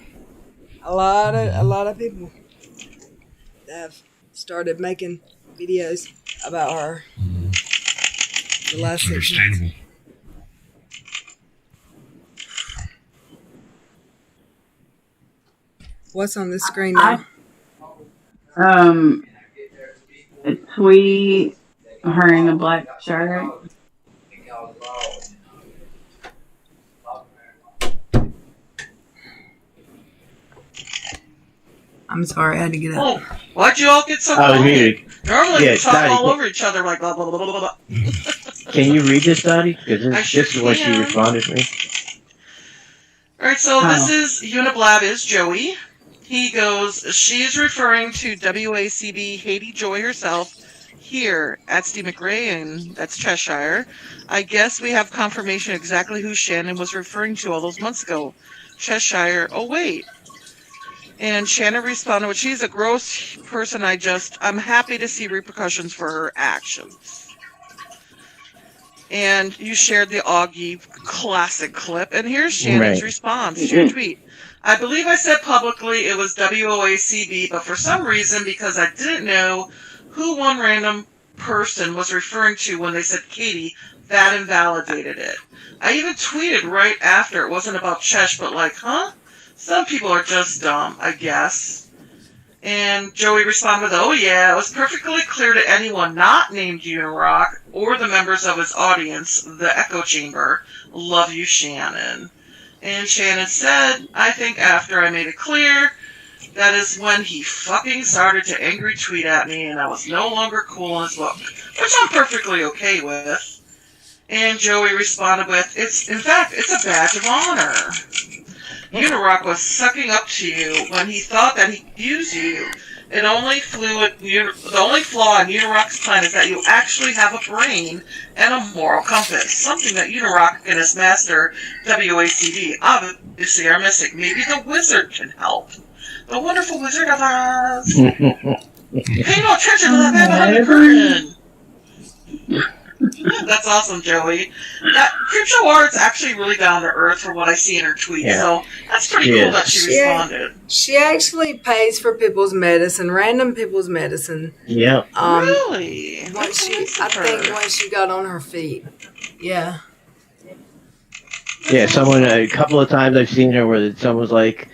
A lot of people that have started making videos about her the last 6 months. What's on the screen now? A tweet, her in a black shirt. I'm sorry, I had to get up. Oh, why'd you all get so quiet? Normally we talk all over each other like blah, blah, blah, blah, blah. Can you read this, Dottie? Because this is what she responded to me. Alright, so this is Uniblab is Joey. He goes, she is referring to WACB Haiti Joy herself here at Steve McRae, and that's Cheshire. I guess we have confirmation exactly who Shannon was referring to all those months ago. Cheshire, oh wait. And Shannon responded, well, she's a gross person. I'm happy to see repercussions for her actions. And you shared the Augie classic clip. And here's Shannon's response to your tweet. I believe I said publicly it was WOACB, but for some reason, because I didn't know who one random person was referring to when they said Katie, that invalidated it. I even tweeted right after. It wasn't about Chesh, but like, huh? Some people are just dumb, I guess. And Joey responded with, oh yeah, it was perfectly clear to anyone not named Unirock or the members of his audience, the echo chamber, love you, Shannon. And Shannon said, I think after I made it clear, that is when he fucking started to angry tweet at me and I was no longer cool in his book, which I'm perfectly okay with. And Joey responded with, it's a badge of honor. Unirock was sucking up to you when he thought that he could use you. The only flaw in Unirock's plan is that you actually have a brain and a moral compass, something that Unirock and his master, WACD, obviously are missing. Maybe the wizard can help. The wonderful Wizard of Oz. Pay no attention to that man behind the curtain. That's awesome, Joey. Creepshow Art's actually really down to earth from what I see in her tweets, so that's pretty cool that she responded. She actually pays for people's medicine, random people's medicine. Yeah. Really? I think once she got on her feet. Yeah. Yeah, a couple of times I've seen her where someone's like,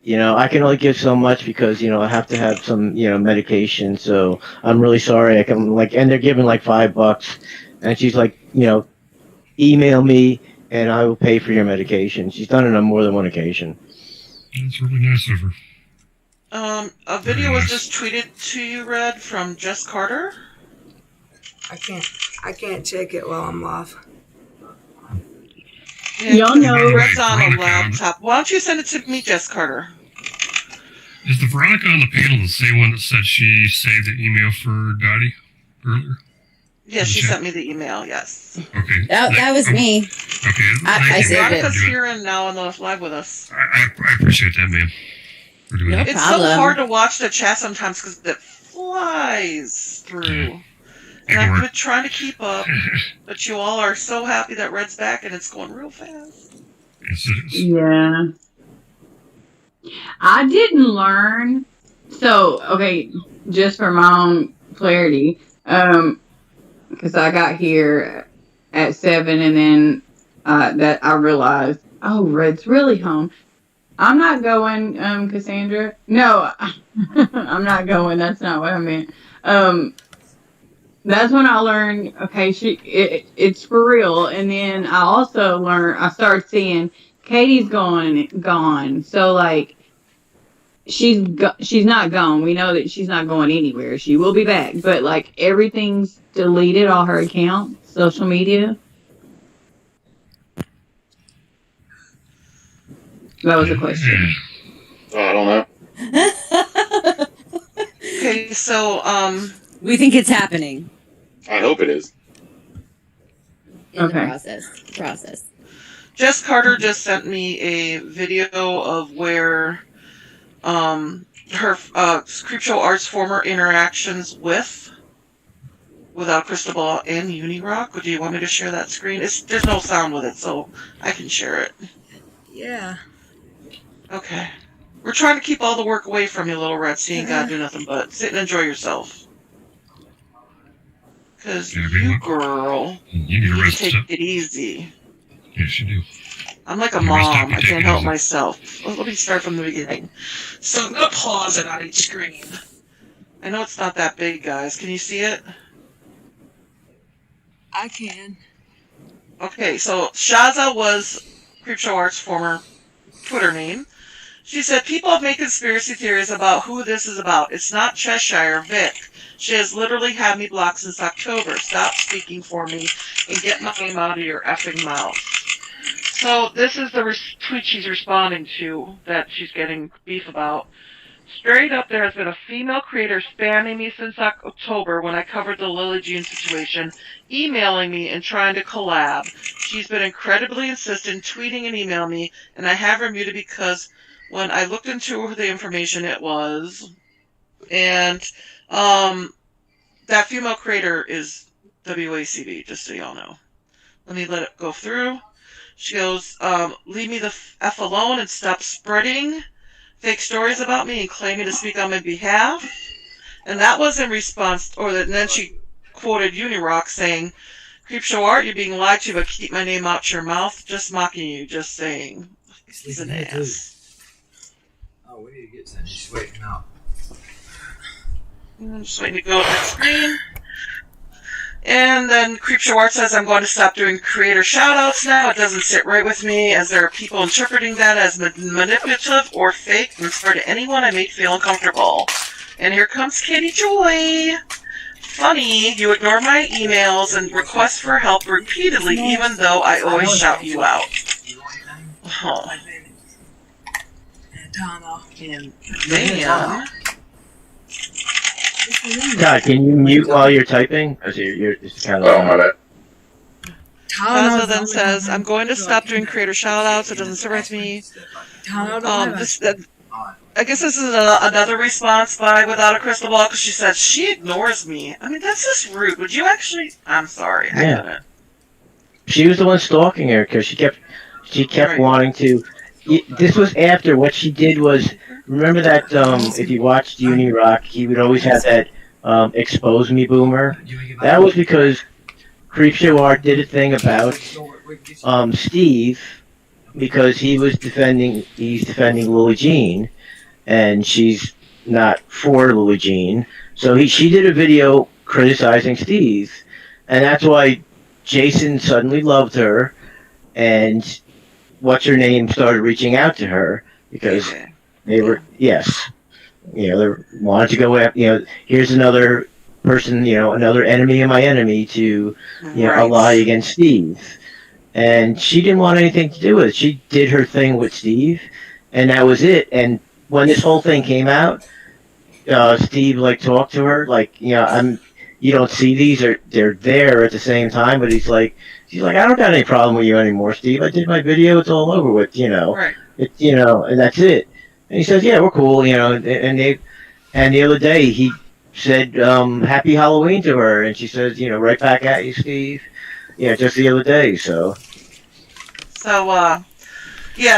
I can only give so much because, I have to have some, medication, so I'm really sorry. And they're giving like $5. And she's like, email me and I will pay for your medication. She's done it on more than one occasion. That's really nice of her. A video was just tweeted to you, Red, from Jess Carter. I can't check it while I'm live. Y'all know Red's on a laptop. Why don't you send it to me, Jess Carter? Is the Veronica on the panel the same one that said she saved the email for Dottie earlier? Yes, she sent me the email, yes. Okay. That was me. Okay. I saved it. Veronica's here and now on the live with us. I appreciate that, ma'am. For doing that. It's so hard to watch the chat sometimes because it flies through. And I've been trying to keep up, but you all are so happy that Red's back and it's going real fast. Yes, it is. Yeah. I didn't learn. So, okay, just for my own clarity, because I got here at 7 and then that I realized, oh, Red's really home. I'm not going, Cassandra. No, I'm not going. That's not what I meant. That's when I learned, okay, it's for real. And then I also I started seeing Katie's gone. So, like, she's not gone. We know that she's not going anywhere. She will be back. But, like, everything's deleted, all her accounts, social media. That was a question. I don't know. Okay, so, we think it's happening. I hope it is. In the process. Jess Carter just sent me a video of where her Creepshow Art's former interactions without Crystal Ball and Unirock. Do you want me to share that screen? There's no sound with it, so I can share it. Yeah. Okay. We're trying to keep all the work away from you, Little Red, so you ain't gotta do nothing but sit and enjoy yourself. Because you, girl, you need to rest take it easy. Yes, you do. I'm like a mom. I can't help myself. Well, let me start from the beginning. So I'm going to pause it on each screen. I know it's not that big, guys. Can you see it? I can. Okay, so Shaza was Creepshow Art's former Twitter name. She said, people have made conspiracy theories about who this is about. It's not Cheshire, Vic. She has literally had me blocked since October. Stop speaking for me and get my name out of your effing mouth. So this is the tweet she's responding to that she's getting beef about. Straight up, there has been a female creator spamming me since October when I covered the Lily Jean situation, emailing me and trying to collab. She's been incredibly insistent, tweeting and emailing me, and I have her muted because when I looked into the information, it was... And that female creator is WACB, just so y'all know. Let me let it go through. She goes, leave me the F alone and stop spreading fake stories about me and claiming to speak on my behalf. And that was in response, and then she quoted Unirock saying, Creepshow Art, you're being lied to, but keep my name out your mouth. Just mocking you, just saying. He's an ass. Oh, we need to get some. She's waiting out. I'm just waiting to go to the screen. And then Creepshow Art says, I'm going to stop doing creator shoutouts now. It doesn't sit right with me, as there are people interpreting that as manipulative or fake and spread to anyone I make feel uncomfortable. And here comes Katie Joy. Funny, you ignore my emails and requests for help repeatedly, even though I always shout you out. Oh. And then... God, can you mute while you're typing? Because you're just kind of... Oh, my bad. Shaza then says, I'm going to stop doing creator shoutouts. It doesn't surprise me. I guess this is another response by Without a Crystal Ball, because she says, she ignores me. I mean, that's just rude. Would you actually... I'm sorry. I couldn't. She was the one stalking her, because she kept wanting to... This was after what she did was... Remember that, if you watched Unirock, he would always have that, expose me boomer? That was because Creepshow Art did a thing about, Steve, because he's defending Lily Jean, and she's not for Lily Jean. So she did a video criticizing Steve, and that's why Jason suddenly loved her, and what's her name started reaching out to her because they were they wanted to go after, here's another person, another enemy of my enemy to ally against Steve. And she didn't want anything to do with it. She did her thing with Steve, and that was it. And when this whole thing came out, Steve talked to her you don't see these, or they're there at the same time, but she's like, I don't got any problem with you anymore, Steve. I did my video, it's all over with, Right. And that's it. And he says, yeah, we're cool, and the other day he said, happy Halloween to her, and she says, right back at you, Steve. Just the other day, So, the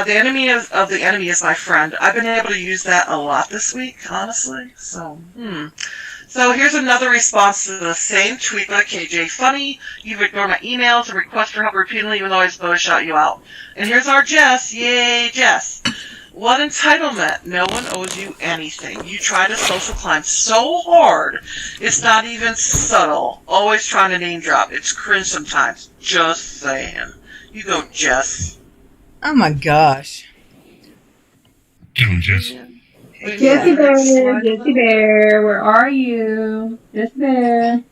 enemy of the enemy is my friend. I've been able to use that a lot this week, honestly. So here's another response to the same tweet by KJ. Funny, you've ignored my emails and requests for help repeatedly, even though I supposed to shout you out. And here's our Jess. Yay, Jess. What entitlement? No one owes you anything. You try to social climb so hard, it's not even subtle. Always trying to name drop. It's cringe sometimes. Just saying. You go, Jess. Oh my gosh. Doing Jess. Jessie Bear, where are you? Jessie Bear.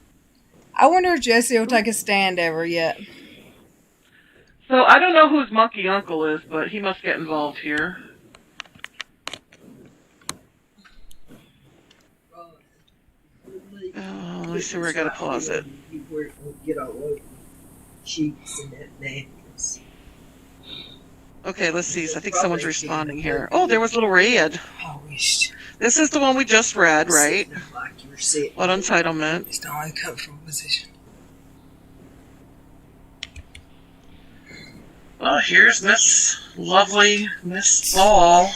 I wonder if Jessie will take a stand ever yet. So I don't know whose monkey uncle is, but he must get involved here. Let me see where I gotta pause it. Get all over cheeks and that napkins. Okay, let's see. I think someone's responding here. Oh, there was little Red. This is the one we just read, right? What entitlement? It's not only comfortable position. Well, here's lovely Miss Ball.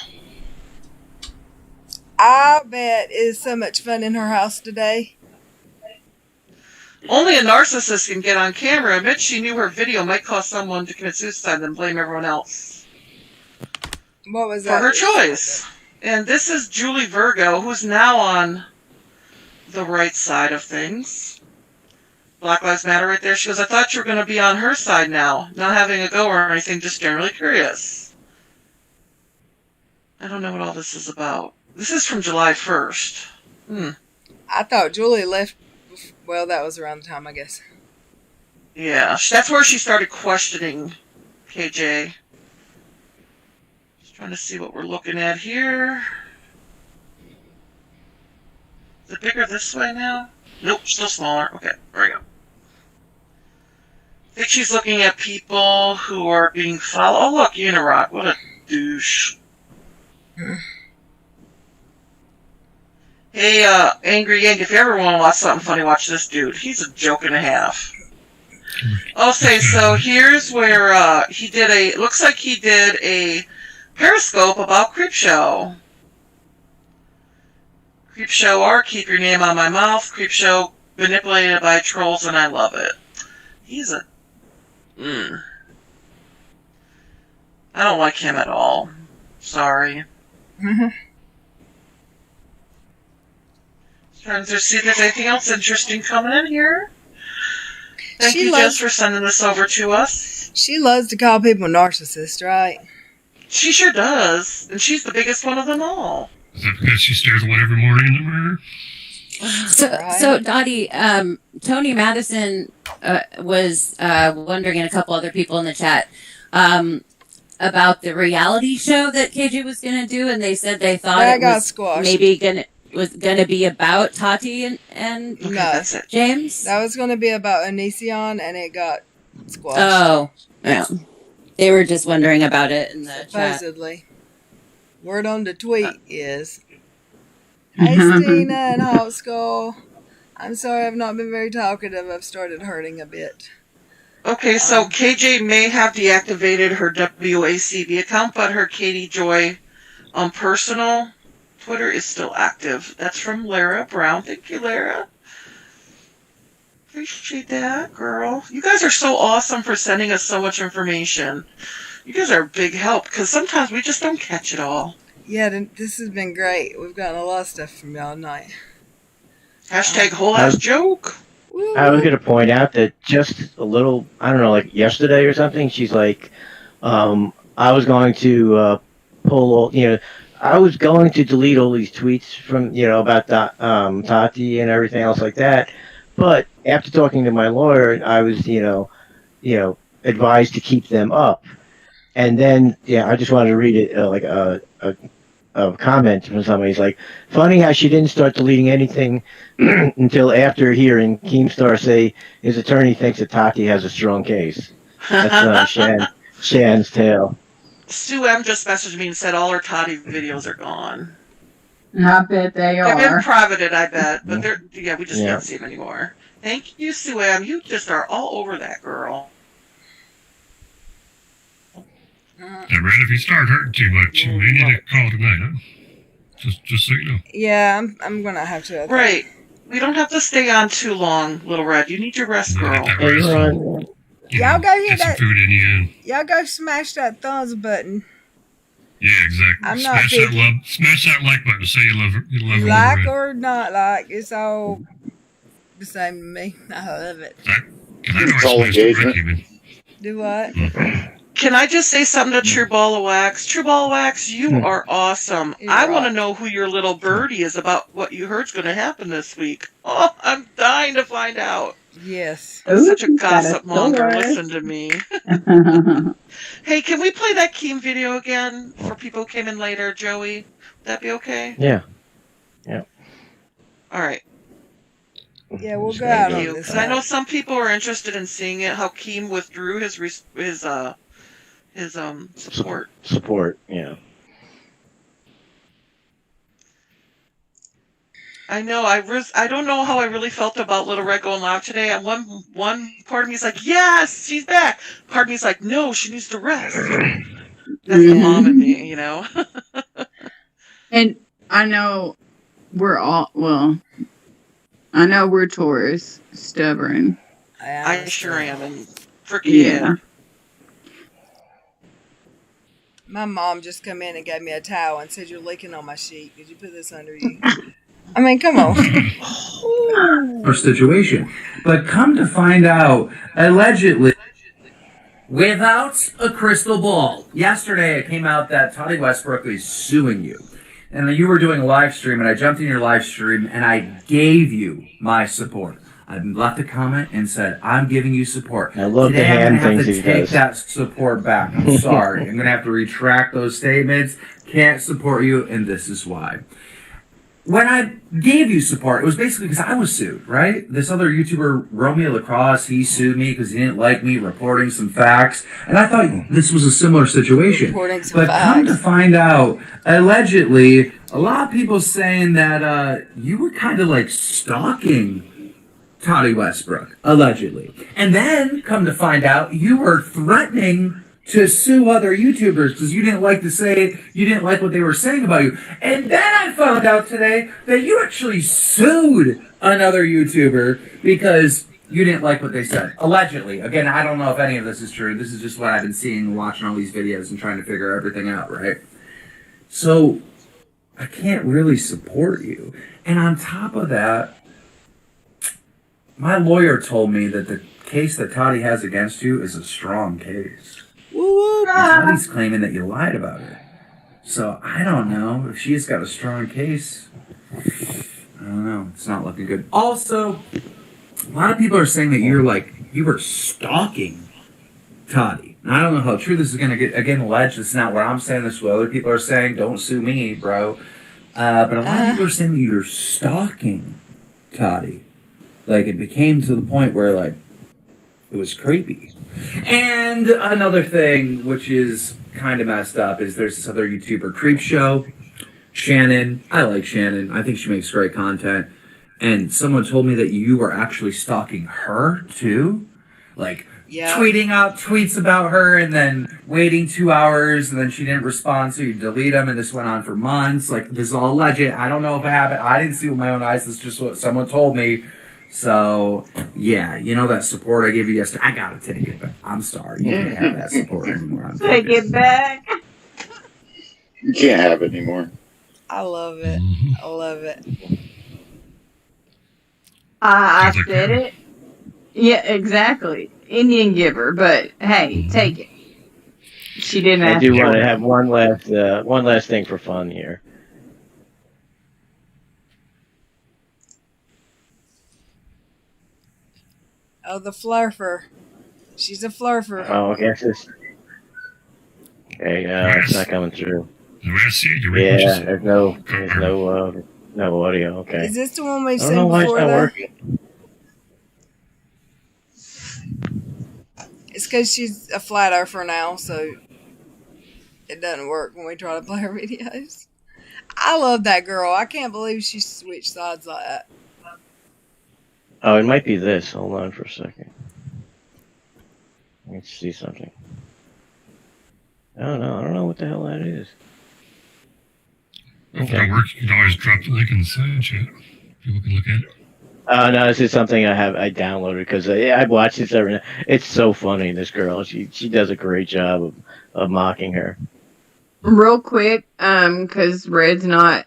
I bet it's so much fun in her house today. Only a narcissist can get on camera. I bet she knew her video might cause someone to commit suicide and blame everyone else. What was that? For her choice. And this is Julie Virgo, who's now on the right side of things. Black Lives Matter right there. She goes, I thought you were going to be on her side now. Not having a go or anything, just generally curious. I don't know what all this is about. This is from July 1st. I thought Julie left. Well, that was around the time, I guess. Yeah, that's where she started questioning KJ. Just trying to see what we're looking at here. Is it bigger this way now? Nope, still smaller. Okay, there we go. I think she's looking at people who are being followed. Oh, look, Unirock. What a douche. Hey, Angry Yank, if you ever want to watch something funny, watch this dude. He's a joke and a half. Okay, so here's where it looks like he did a Periscope about Creepshow. Creepshow art, keep your name on my mouth. Creepshow manipulated by trolls, and I love it. He's a... I don't like him at all. Sorry. Trying to see if there's anything else interesting coming in here. Thank you, Jess, for sending this over to us. She loves to call people narcissists, right? She sure does. And she's the biggest one of them all. Is that because she stares at one every morning in the mirror? So Dottie, Tony Madison was wondering, and a couple other people in the chat, about the reality show that KJ was going to do, and they said they thought that it got was squashed. maybe was going to be about Tati and no, James. That was going to be about Onision, and it got squashed. Oh, yeah. They were just wondering about it in the supposedly. chat. Word on the tweet is, hey, Stina and Hot Skull. I'm sorry I've not been very talkative. I've started hurting a bit. Okay, so KJ may have deactivated her WACB account, but her Katie Joy personal Twitter is still active. That's from Lara Brown. Thank you, Lara. Appreciate that, girl. You guys are so awesome for sending us so much information. You guys are a big help, because sometimes we just don't catch it all. Yeah, this has been great. We've gotten a lot of stuff from y'all tonight. Hashtag whole ass joke. I was going to point out that just a little, I don't know, like yesterday or something, she's like, I was going to pull all, I was going to delete all these tweets from, about Tati and everything else like that. But after talking to my lawyer, I was, advised to keep them up. And then, I just wanted to read it like a comment from somebody. He's like, funny how she didn't start deleting anything until after hearing Keemstar say his attorney thinks that Tati has a strong case. That's Shan's tale. Sue M just messaged me and said all her Tati videos are gone. I bet they are. They've been privated, I bet, but we just can't see them anymore. Thank you, Sue M. You just are all over that girl. Yeah, Brad, if you start hurting too much, you may need to call tonight, huh? Just so you know. Yeah, I'm gonna have to. Right. We don't have to stay on too long, Little Red. You need your rest, girl. Y'all go hit that. Food in you. Y'all go smash that thumbs button. Yeah, exactly. I'm not smash that like button. Say you love her. Like or not like, it's all the same to me. I love it. It's all engagement. Do what? Can I just say something to True Ball of Wax? True Ball of Wax, you are awesome. I want to know who your little birdie is about what you heard's going to happen this week. Oh, I'm dying to find out. Yes. I'm such a gossip monger. Listen to me. Hey, can we play that Keem video again for people who came in later, Joey? Would that be okay? Yeah. All right. Yeah, we'll go out on this. Because I know some people are interested in seeing it. How Keem withdrew his support. Support, yeah. I know. I don't know how I really felt about Little Red going live today. And one part of me is like, yes, she's back. Part of me is like, no, she needs to rest. That's the mom in me, And I know I know we're Taurus, stubborn. I sure am, and freaking My mom just come in and gave me a towel and said, you're leaking on my sheet. Could you put this under you? I mean, come on. Or situation. But come to find out, allegedly, without a crystal ball. Yesterday it came out that Tati Westbrook is suing you. And you were doing a live stream, and I jumped in your live stream, and I gave you my support. I left a comment and said, I'm giving you support. I love Today, the hand I'm going to things have to he take does. that support back. I'm sorry. I'm going to have to retract those statements. Can't support you, and this is why. When I gave you support, it was basically because I was sued, right? This other YouTuber, Romeo Lacrosse, he sued me because he didn't like me reporting some facts. And I thought this was a similar situation. But come to find out, allegedly, a lot of people saying that you were kind of like stalking Tati Westbrook, allegedly. And then, come to find out, you were threatening to sue other YouTubers because you didn't like what they were saying about you. And then I found out today that you actually sued another YouTuber because you didn't like what they said. Allegedly. Again, I don't know if any of this is true. This is just what I've been seeing, watching all these videos and trying to figure everything out, right? So, I can't really support you. And on top of that, my lawyer told me that the case that Tati has against you is a strong case. And Tati's claiming that you lied about it. So I don't know if she's got a strong case. I don't know. It's not looking good. Also, a lot of people are saying that you were stalking Tati. Now, I don't know how true this is going to get. Again, alleged. It's not what I'm saying. This is what other people are saying. Don't sue me, bro. But a lot of people are saying that you're stalking Tati. Like, it became to the point where, like, it was creepy. And another thing, which is kind of messed up, is there's this other YouTuber, Creepshow, Shannon. I like Shannon. I think she makes great content. And someone told me that you were actually stalking her, too. Like, tweeting out tweets about her and then waiting 2 hours and then she didn't respond, so you delete them, and this went on for months. Like, this is all legit. I don't know if it happened. I didn't see it with my own eyes. This is just what someone told me. So, yeah, you know that support I gave you yesterday? I gotta take it back. I'm sorry. You can't have that support anymore. Take it back. You can't have it anymore. I love it. I love it. I said it. Yeah, exactly. Indian giver, but hey, take it. She didn't I ask do for want to it. have one last thing for fun here. Oh, the flurfer. She's a flurfer. Oh, I guess it's okay. It's not coming through. Yeah, there's no audio. Okay. Is this the one we've I don't seen know why it's before, not though? working. It's because she's a flat earther now, so it doesn't work when we try to play her videos. I love that girl. I can't believe she switched sides like that. Oh, it might be this. Hold on for a second. Let's see something. I don't know what the hell that is. If it works, you can always drop the link in the side chat. People can look at it. No, this is something I downloaded because I watch this every night. It's so funny. This girl, she does a great job of mocking her. Real quick, because Red's not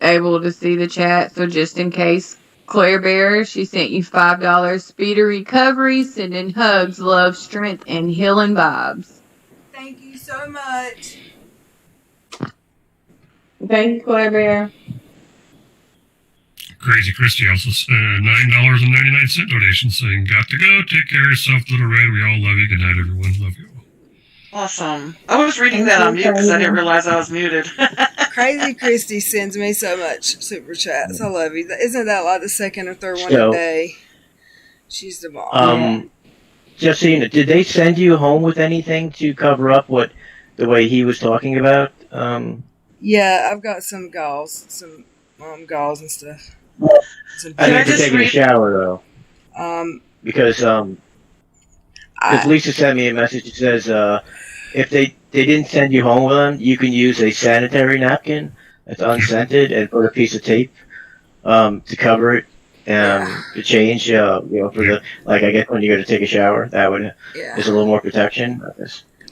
able to see the chat, so just in case, Claire Bear, she sent you $5 speedy recovery, sending hugs, love, strength, and healing vibes. Thank you so much. Thank you, Claire Bear. Crazy Christy also sent a $9.99 donation saying, "Got to go. Take care of yourself, Little Red. We all love you. Good night, everyone. Love you." Awesome. I was reading that on mute because I didn't realize I was muted. Crazy Christy sends me so much super chats. I love you. Isn't that like the second or third one So, a day? She's the bomb. Just so you know, did they send you home with anything to cover up the way he was talking about? Yeah, I've got some gauze and stuff. I need to take a shower though. Because Lisa sent me a message that says if they didn't send you home with them, you can use a sanitary napkin that's unscented and put a piece of tape to cover it. To change, for the I guess when you go to take a shower, that would there's a little more protection.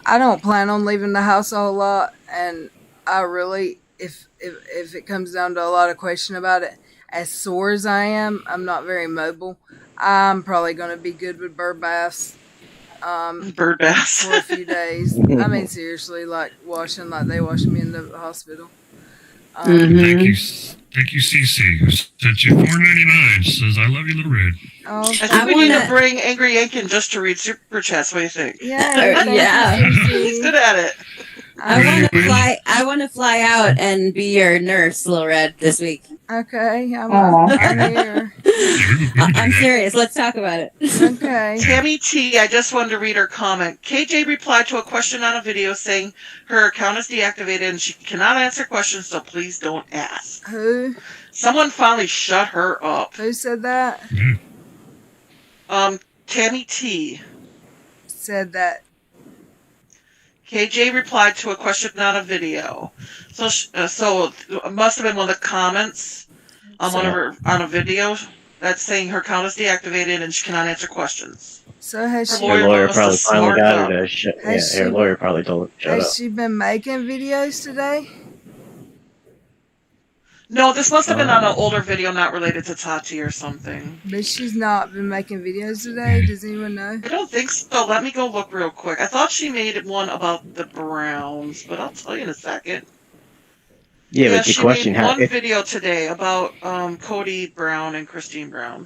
I don't plan on leaving the house a whole lot, and I really, if it comes down to a lot of question about it, as sore as I am, I'm not very mobile. I'm probably going to be good with bird baths. Bird baths for a few days. I mean, seriously, like washing like they wash me in the hospital. Thank you, CC, who sent you $4.99. Says, "I love you, Little Red." Oh, I think we need to bring Angry Yankin just to read super chats. What do you think? Yeah. He's good at it. I want to fly out and be your nurse, Little Red, this week. Okay, I'm here. I'm serious. Let's talk about it. Okay. Tammy T, I just wanted to read her comment. KJ replied to a question on a video saying her account is deactivated and she cannot answer questions, so please don't ask. Who? Someone finally shut her up. Who said that? Tammy T said that. KJ replied to a question on a video. So it must have been one of the comments on a video that's saying her account is deactivated and she cannot answer questions. So has her lawyer probably finally got her to her lawyer probably told her to shut up. Has she been making videos today? No, this must have been on an older video not related to Tati or something. But she's not been making videos today? Does anyone know? I don't think so. Let me go look real quick. I thought she made one about the Browns, but I'll tell you in a second. Yeah, but the question... She made one video today about Cody Brown and Christine Brown.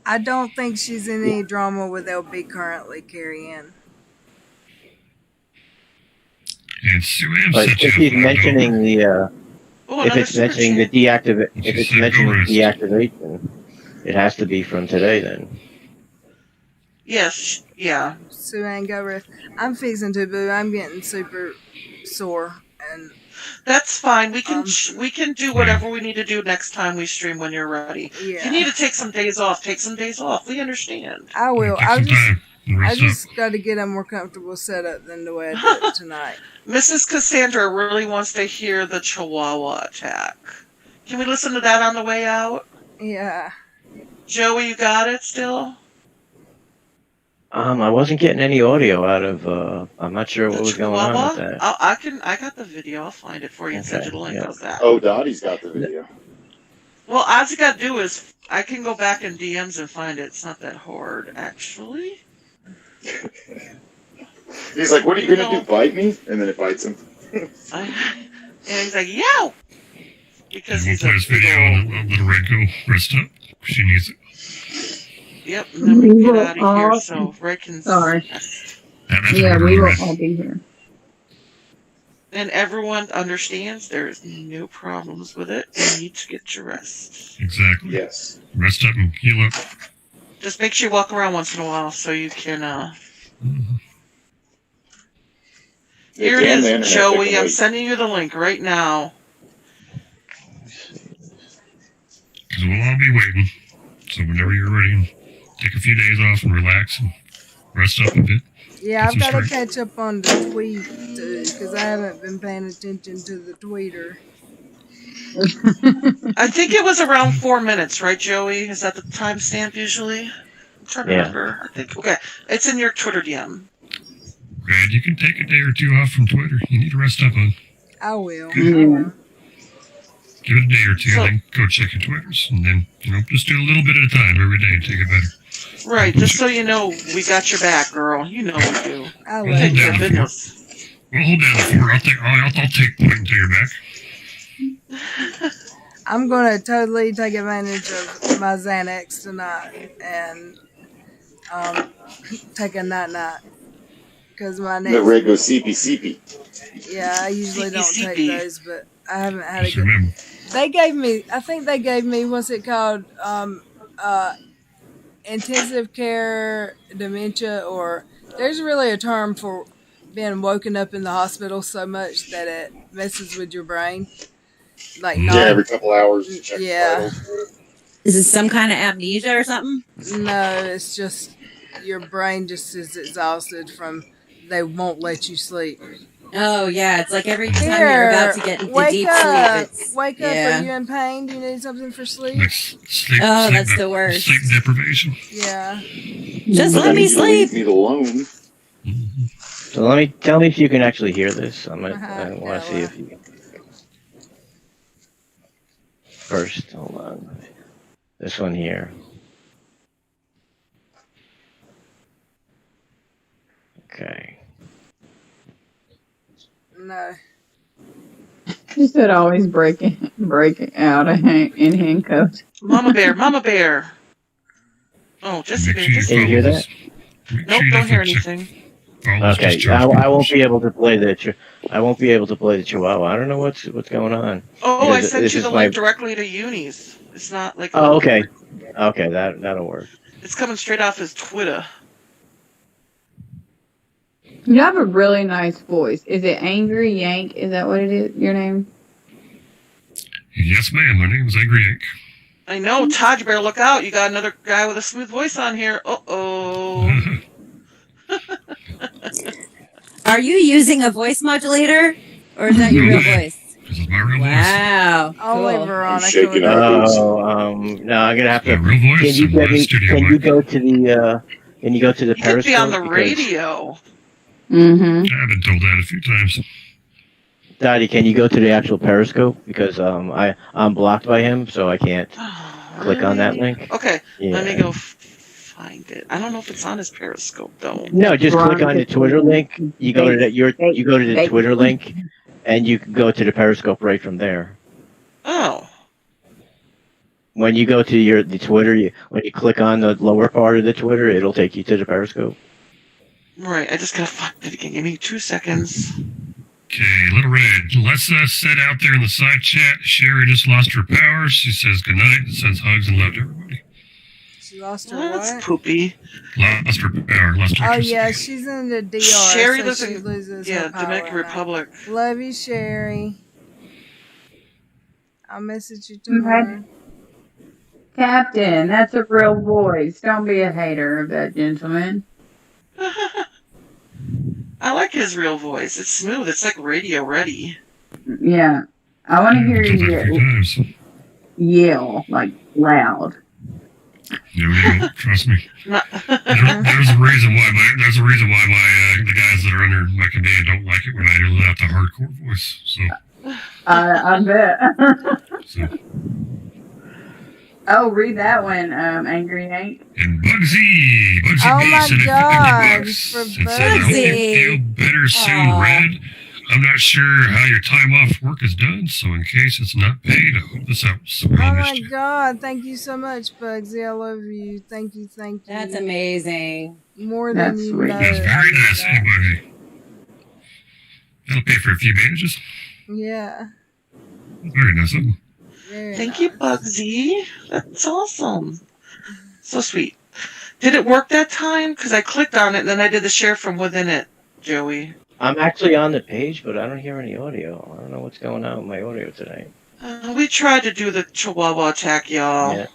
I don't think she's in any drama with LB currently, Carrie Ann. And Sue M but if he's mentioning the... if it's mentioning the deactivation, it has to be from today then. Yes, yeah. Sue Ann, go riff. I'm fixing to, boo. I'm getting super sore, and that's fine. We can do whatever we need to do next time we stream when you're ready. Yeah. If you need to take some days off, take some days off. We understand. I will. I just got to get a more comfortable setup than the way I did it tonight. Mrs. Cassandra really wants to hear the Chihuahua attack. Can we listen to that on the way out? Yeah. Joey, you got it still? I wasn't getting any audio out of, I'm not sure what was going on with that. I got the video. I'll find it for you and send you the link. How's that? Oh, Dottie's got the video. Well, all you gotta do is I can go back in DMs and find it. It's not that hard, actually. He's like, "What are you gonna do? Bite me?" And then it bites him. And he's like, "Yo!" Because We'll he's play this video and let Little Red go rest up. She needs it. Yep, and then we get out of here so Red can... Sorry. Yeah, we will all be here. And everyone understands there's no problems with it. You need to get your rest. Exactly. Yes. Rest up and heal up. Just make sure you walk around once in a while so you can... Here it is, Joey. I'm sending you the link right now. Because we'll all be waiting. So whenever you're ready, take a few days off and relax and rest up a bit. Yeah, I've got to catch up on the tweet, too, because I haven't been paying attention to the tweeter. I think it was around 4 minutes, right, Joey? Is that the timestamp usually? I'm trying to remember. I think. Okay, it's in your Twitter DM. Red, you can take a day or two off from Twitter. You need to rest up on. I will. Yeah. Give it a day or two, and then go check your Twitters. And then, just do a little bit at a time every day. Take it better. Right, just so you know, we got your back, girl. You know we do. I We'll love hold it. down the fort. We'll hold down the fort. I'll take point until you're back. I'm going to totally take advantage of my Xanax tonight and take a night-night. Because my next... The Red goes CP. Yeah, I usually don't take those, but I haven't had Just a good... remember. I think they gave me, what's it called? Intensive care dementia, or there's really a term for being woken up in the hospital so much that it messes with your brain. Like every couple hours you check yeah. Is this some kind of amnesia or something? No, it's just your brain just is exhausted from they won't let you sleep. Oh yeah, it's like every time you're about to get into deep sleep. Wake up! Are you in pain? Do you need something for sleep? That's the worst. Sleep deprivation. Yeah. Just let me sleep. Leave me alone. So tell me if you can actually hear this. I want to see if you can. First, hold on. This one here. Okay. No. You said always breaking out in handcuffs. Mama bear. Oh, Jesse bear. Can you hear that? Nope, don't hear anything. Okay, I won't be able to play the Chihuahua. I don't know what's going on. Oh, I sent you the link directly to Uni's. It's not like. Oh, okay. Okay, that'll work. It's coming straight off his Twitter. You have a really nice voice. Is it Angry Yank? Is that what it is? Your name? Yes, ma'am. My name is Angry Yank. I know, Todd. You better look out. You got another guy with a smooth voice on here. Uh-oh. Are you using a voice modulator, or is that your real voice? This is my real voice. Wow. Only Cool. Veronica. No, I'm gonna have to. Real voice. Can you go to the? Can you go to the You Periscope? could be on the radio. Mm-hmm. I've been told that a few times. Daddy, can you go to the actual Periscope? Because I'm blocked by him, so I can't click on that link. Okay, Yeah. let me go find it. I don't know if it's on his Periscope though. No, just click on the Twitter link. You go to the Twitter link, and you can go to the Periscope right from there. Oh. When you go to the Twitter, when you click on the lower part of the Twitter, it'll take you to the Periscope. Right, I just gotta find it again. Give me 2 seconds. Okay, Little Red. Lessa said out there in the side chat, Sherry just lost her powers. She says goodnight and sends hugs and love to everybody. She lost her That's what? poopy. Lost her power. Lost her Oh electricity. yeah, she's in the DR. Sherry so lives she in loses her power Dominican now. Republic. Love you, Sherry. I'll message you tomorrow. Captain, that's a real voice. Don't be a hater of that gentleman. I like his real voice. It's smooth. It's like radio ready. Yeah. I want to hear Told that a few you times. yell, like, loud. Yeah, trust me. Not- There's a reason why the guys that are under my command don't like it when I do that the hardcore voice. So, I bet. so Oh, read that one, Angry Hank. And Bugsy Oh B my sent God, $50 for and said, I hope you feel better soon, Aw. Red. I'm not sure how your time off work is done, so in case it's not paid, I hope this helps. We Oh all my missed you. God, thank you so much, Bugsy. I love you. Thank you, thank you. That's amazing. More That's than you sweet. know. That's I very love nice, that. anybody. That'll pay for a few bandages. Yeah. Very nice of them. Very Thank you, nice. Bugsy. That's awesome. So sweet. Did it work that time? Because I clicked on it and then I did the share from within it, Joey. I'm actually on the page, but I don't hear any audio. I don't know what's going on with my audio tonight. We tried to do the Chihuahua attack, y'all. Yeah.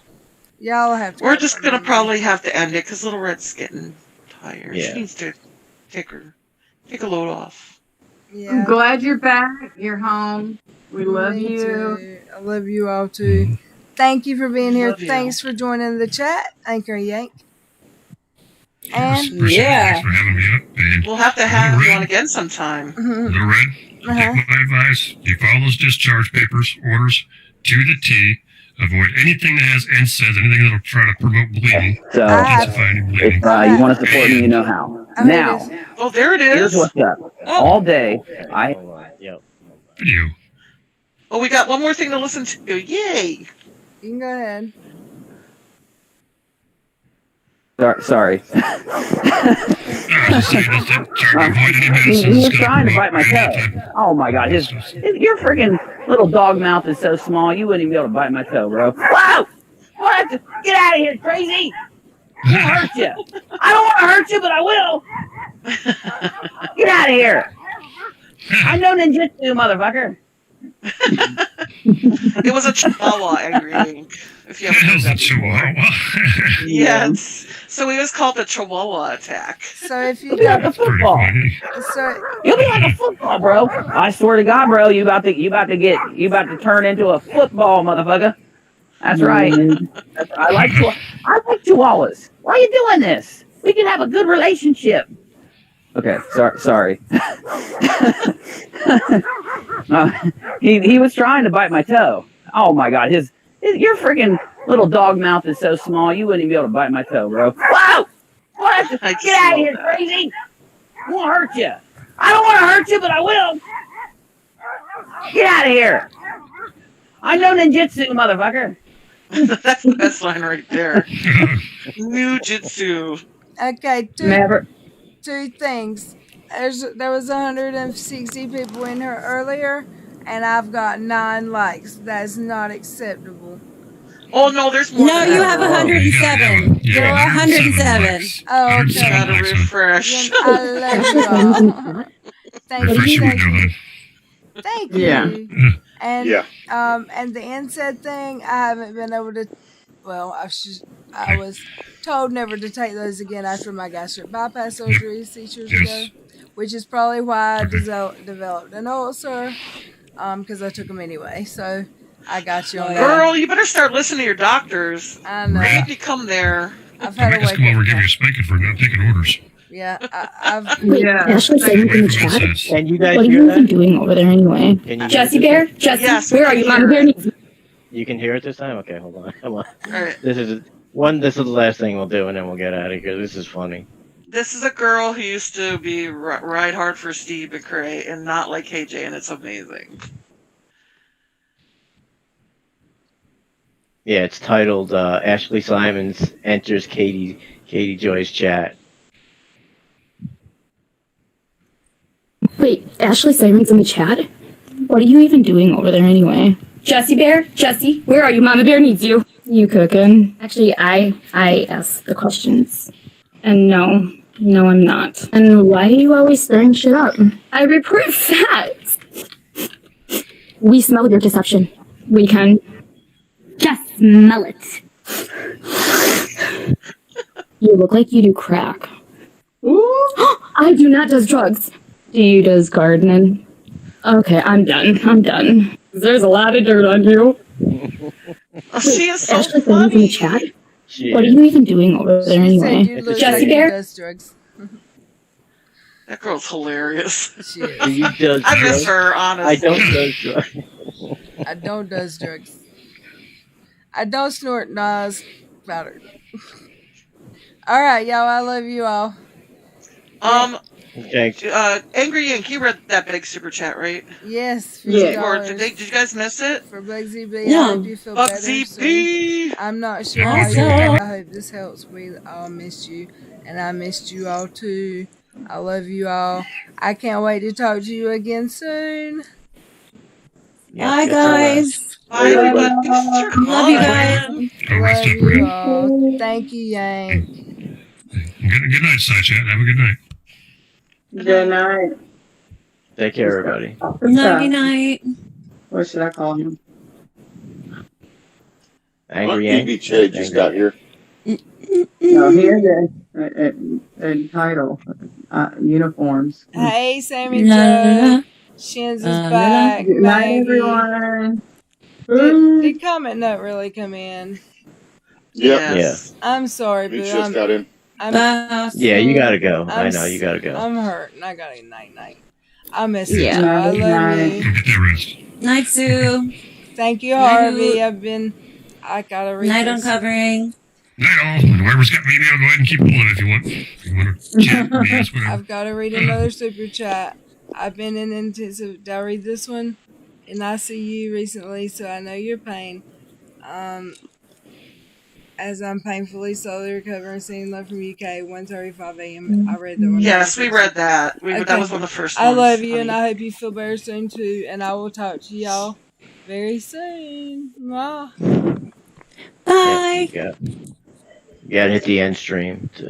Y'all have to. We're just going to probably have to end it because Little Red's getting tired. Yeah. She needs to take a load off. Yeah. I'm glad you're back. You're home. We love Me you. too. I love you all too. Thank you for being here. Love you. Thanks for joining the chat, Anchor Yank. Yes, And appreciate it. Yeah. Thanks for having me up. And We'll have to have Little you on Red, again sometime. Little Red, take my advice. You follow those discharge papers, orders to the T. Avoid anything that has NSAIDs, anything that'll try to promote bleeding. So Intensify any bleeding. if you want to support me, you know how. I heard Now, this. Oh, there it here's is. what's up. All day, I Hold on. Yep. Video. Oh, we got one more thing to listen to. Yay! You can go ahead. sorry. Just saying, that's it. Try to avoid any He medicines. was trying to bite my toe. Oh my god, your freaking little dog mouth is so small, you wouldn't even be able to bite my toe, bro. Whoa! What? Get out of here, crazy! I won't hurt you. I don't want to hurt you, but I will. Get out of here. I know ninjutsu, motherfucker. It was a Chihuahua, Angry Ink. If you What haven't the heard hell's a that before. Chihuahua? Yes. So it was called the Chihuahua attack. So if you You'll be like a got, Pretty football. funny. so You'll be like a football, bro. I swear to God, bro, you about to turn into a football, motherfucker. That's right. I like Chihuahuas. Why are you doing this? We can have a good relationship. Okay, sorry. He was trying to bite my toe. Oh my god, your freaking little dog mouth is so small, you wouldn't even be able to bite my toe, bro. Whoa! What? Get out of here, crazy! I won't hurt you. I don't want to hurt you, but I will. Get out of here. I know ninjutsu, motherfucker. That's the best line right there. New Jitsu. okay, Never. two things. There was 160 people in here earlier, and I've got 9 likes. That's not acceptable. Oh no, there's more. No, than you that. have 107. Yeah, You're 107. Oh, okay. 107 Gotta likes. refresh. I love you all. Thank Refresh you. your Thank window, you. hon. Thank you. Yeah. And Yeah. and the NSAID thing, I haven't been able to. Well, I was told never to take those again after my gastric bypass surgery 6 years ago, which is probably why I developed an ulcer. Because I took them anyway. So I got you on that. Girl, you better start listening to your doctors. I know. They need to come there. I've They had make to us wake come over and up. give you a spanking for not taking orders. Yeah, I've. Wait, Yeah. Ashley's saying in the chat. Can you guys What are hear you that? even doing over there anyway? Can you Jesse hear Bear? Jesse, Yes, where we are can you? Mama hear Bear it. needs you. You can hear it this time? Okay, hold on. Come on. All right. This is the last thing we'll do, and then we'll get out of here. This is funny. This is a girl who used to be ride hard for Steve McCrae and not like KJ, and it's amazing. Yeah, it's titled Ashley Simons enters Katie Joy's chat. Wait, Ashley Simon's in the chat? What are you even doing over there anyway? Jesse Bear? Jesse, where are you? Mama Bear needs you. You cooking? Actually, I ask the questions. And no, I'm not. And why are you always stirring shit up? I report facts. We smell your deception. We can just smell it. You look like you do crack. I do not does drugs. Do you does gardening? Okay, I'm done. There's a lot of dirt on you. Oh, she is so Ashley funny. in the chat? What are you even doing over there She said anyway? you look Jesse like you Bear? does drugs. That girl's hilarious. She is. Do you does I miss drugs? her, honestly. I don't does drugs. I don't does drugs. I don't snort Nas powder. All right, y'all. I love you all. Okay. Angry Yank, you read that big super chat, right? Yes. Yeah. Or did you guys miss it? For Bugsy B, Yeah. I hope you feel better Bugsy soon. B. I'm not sure how Also- you're doing. I hope this helps. We all missed you, and I missed you all too. I love you all. I can't wait to talk to you again soon. Bye, guys. Bye, everybody. Thanks for Love you guys. calling. Love you all. Thank you, Yank. Good night, Side Chat. Have a good night. Good night. Take care, everybody. Nighty night. What should I call him? Angry Yank. BBJ just got here. No, he has a title. Uniforms. Hey, Sammy La, la, Joe. la. Shins is La, la, la. back. Good night, Maggie. everyone. Did comment not really come in? Yep. Yes. I'm sorry, He but just got in. Yeah, you gotta go. I know, you gotta go. I'm hurt and I got a night. I miss Yeah. you. I love Night. you. Get that rest. Night, Sue. Thank you, Night, Harvey. Hoot. I gotta read Night this. uncovering. Night all. And whoever's got maybe I'll go ahead and keep pulling if you want. If you want to chat, yes, whatever. I've got to read another super chat. I've been in intensive. Did I read this one? In ICU recently, so I know your pain. As I'm painfully slowly recovering, seeing love from UK, 1:35 a.m. I read that one. Yes, we read that. That was one of the first ones. I love you, honey. and I hope you feel better soon too. And I will talk to y'all very soon. Bye. Bye. You gotta hit the end stream to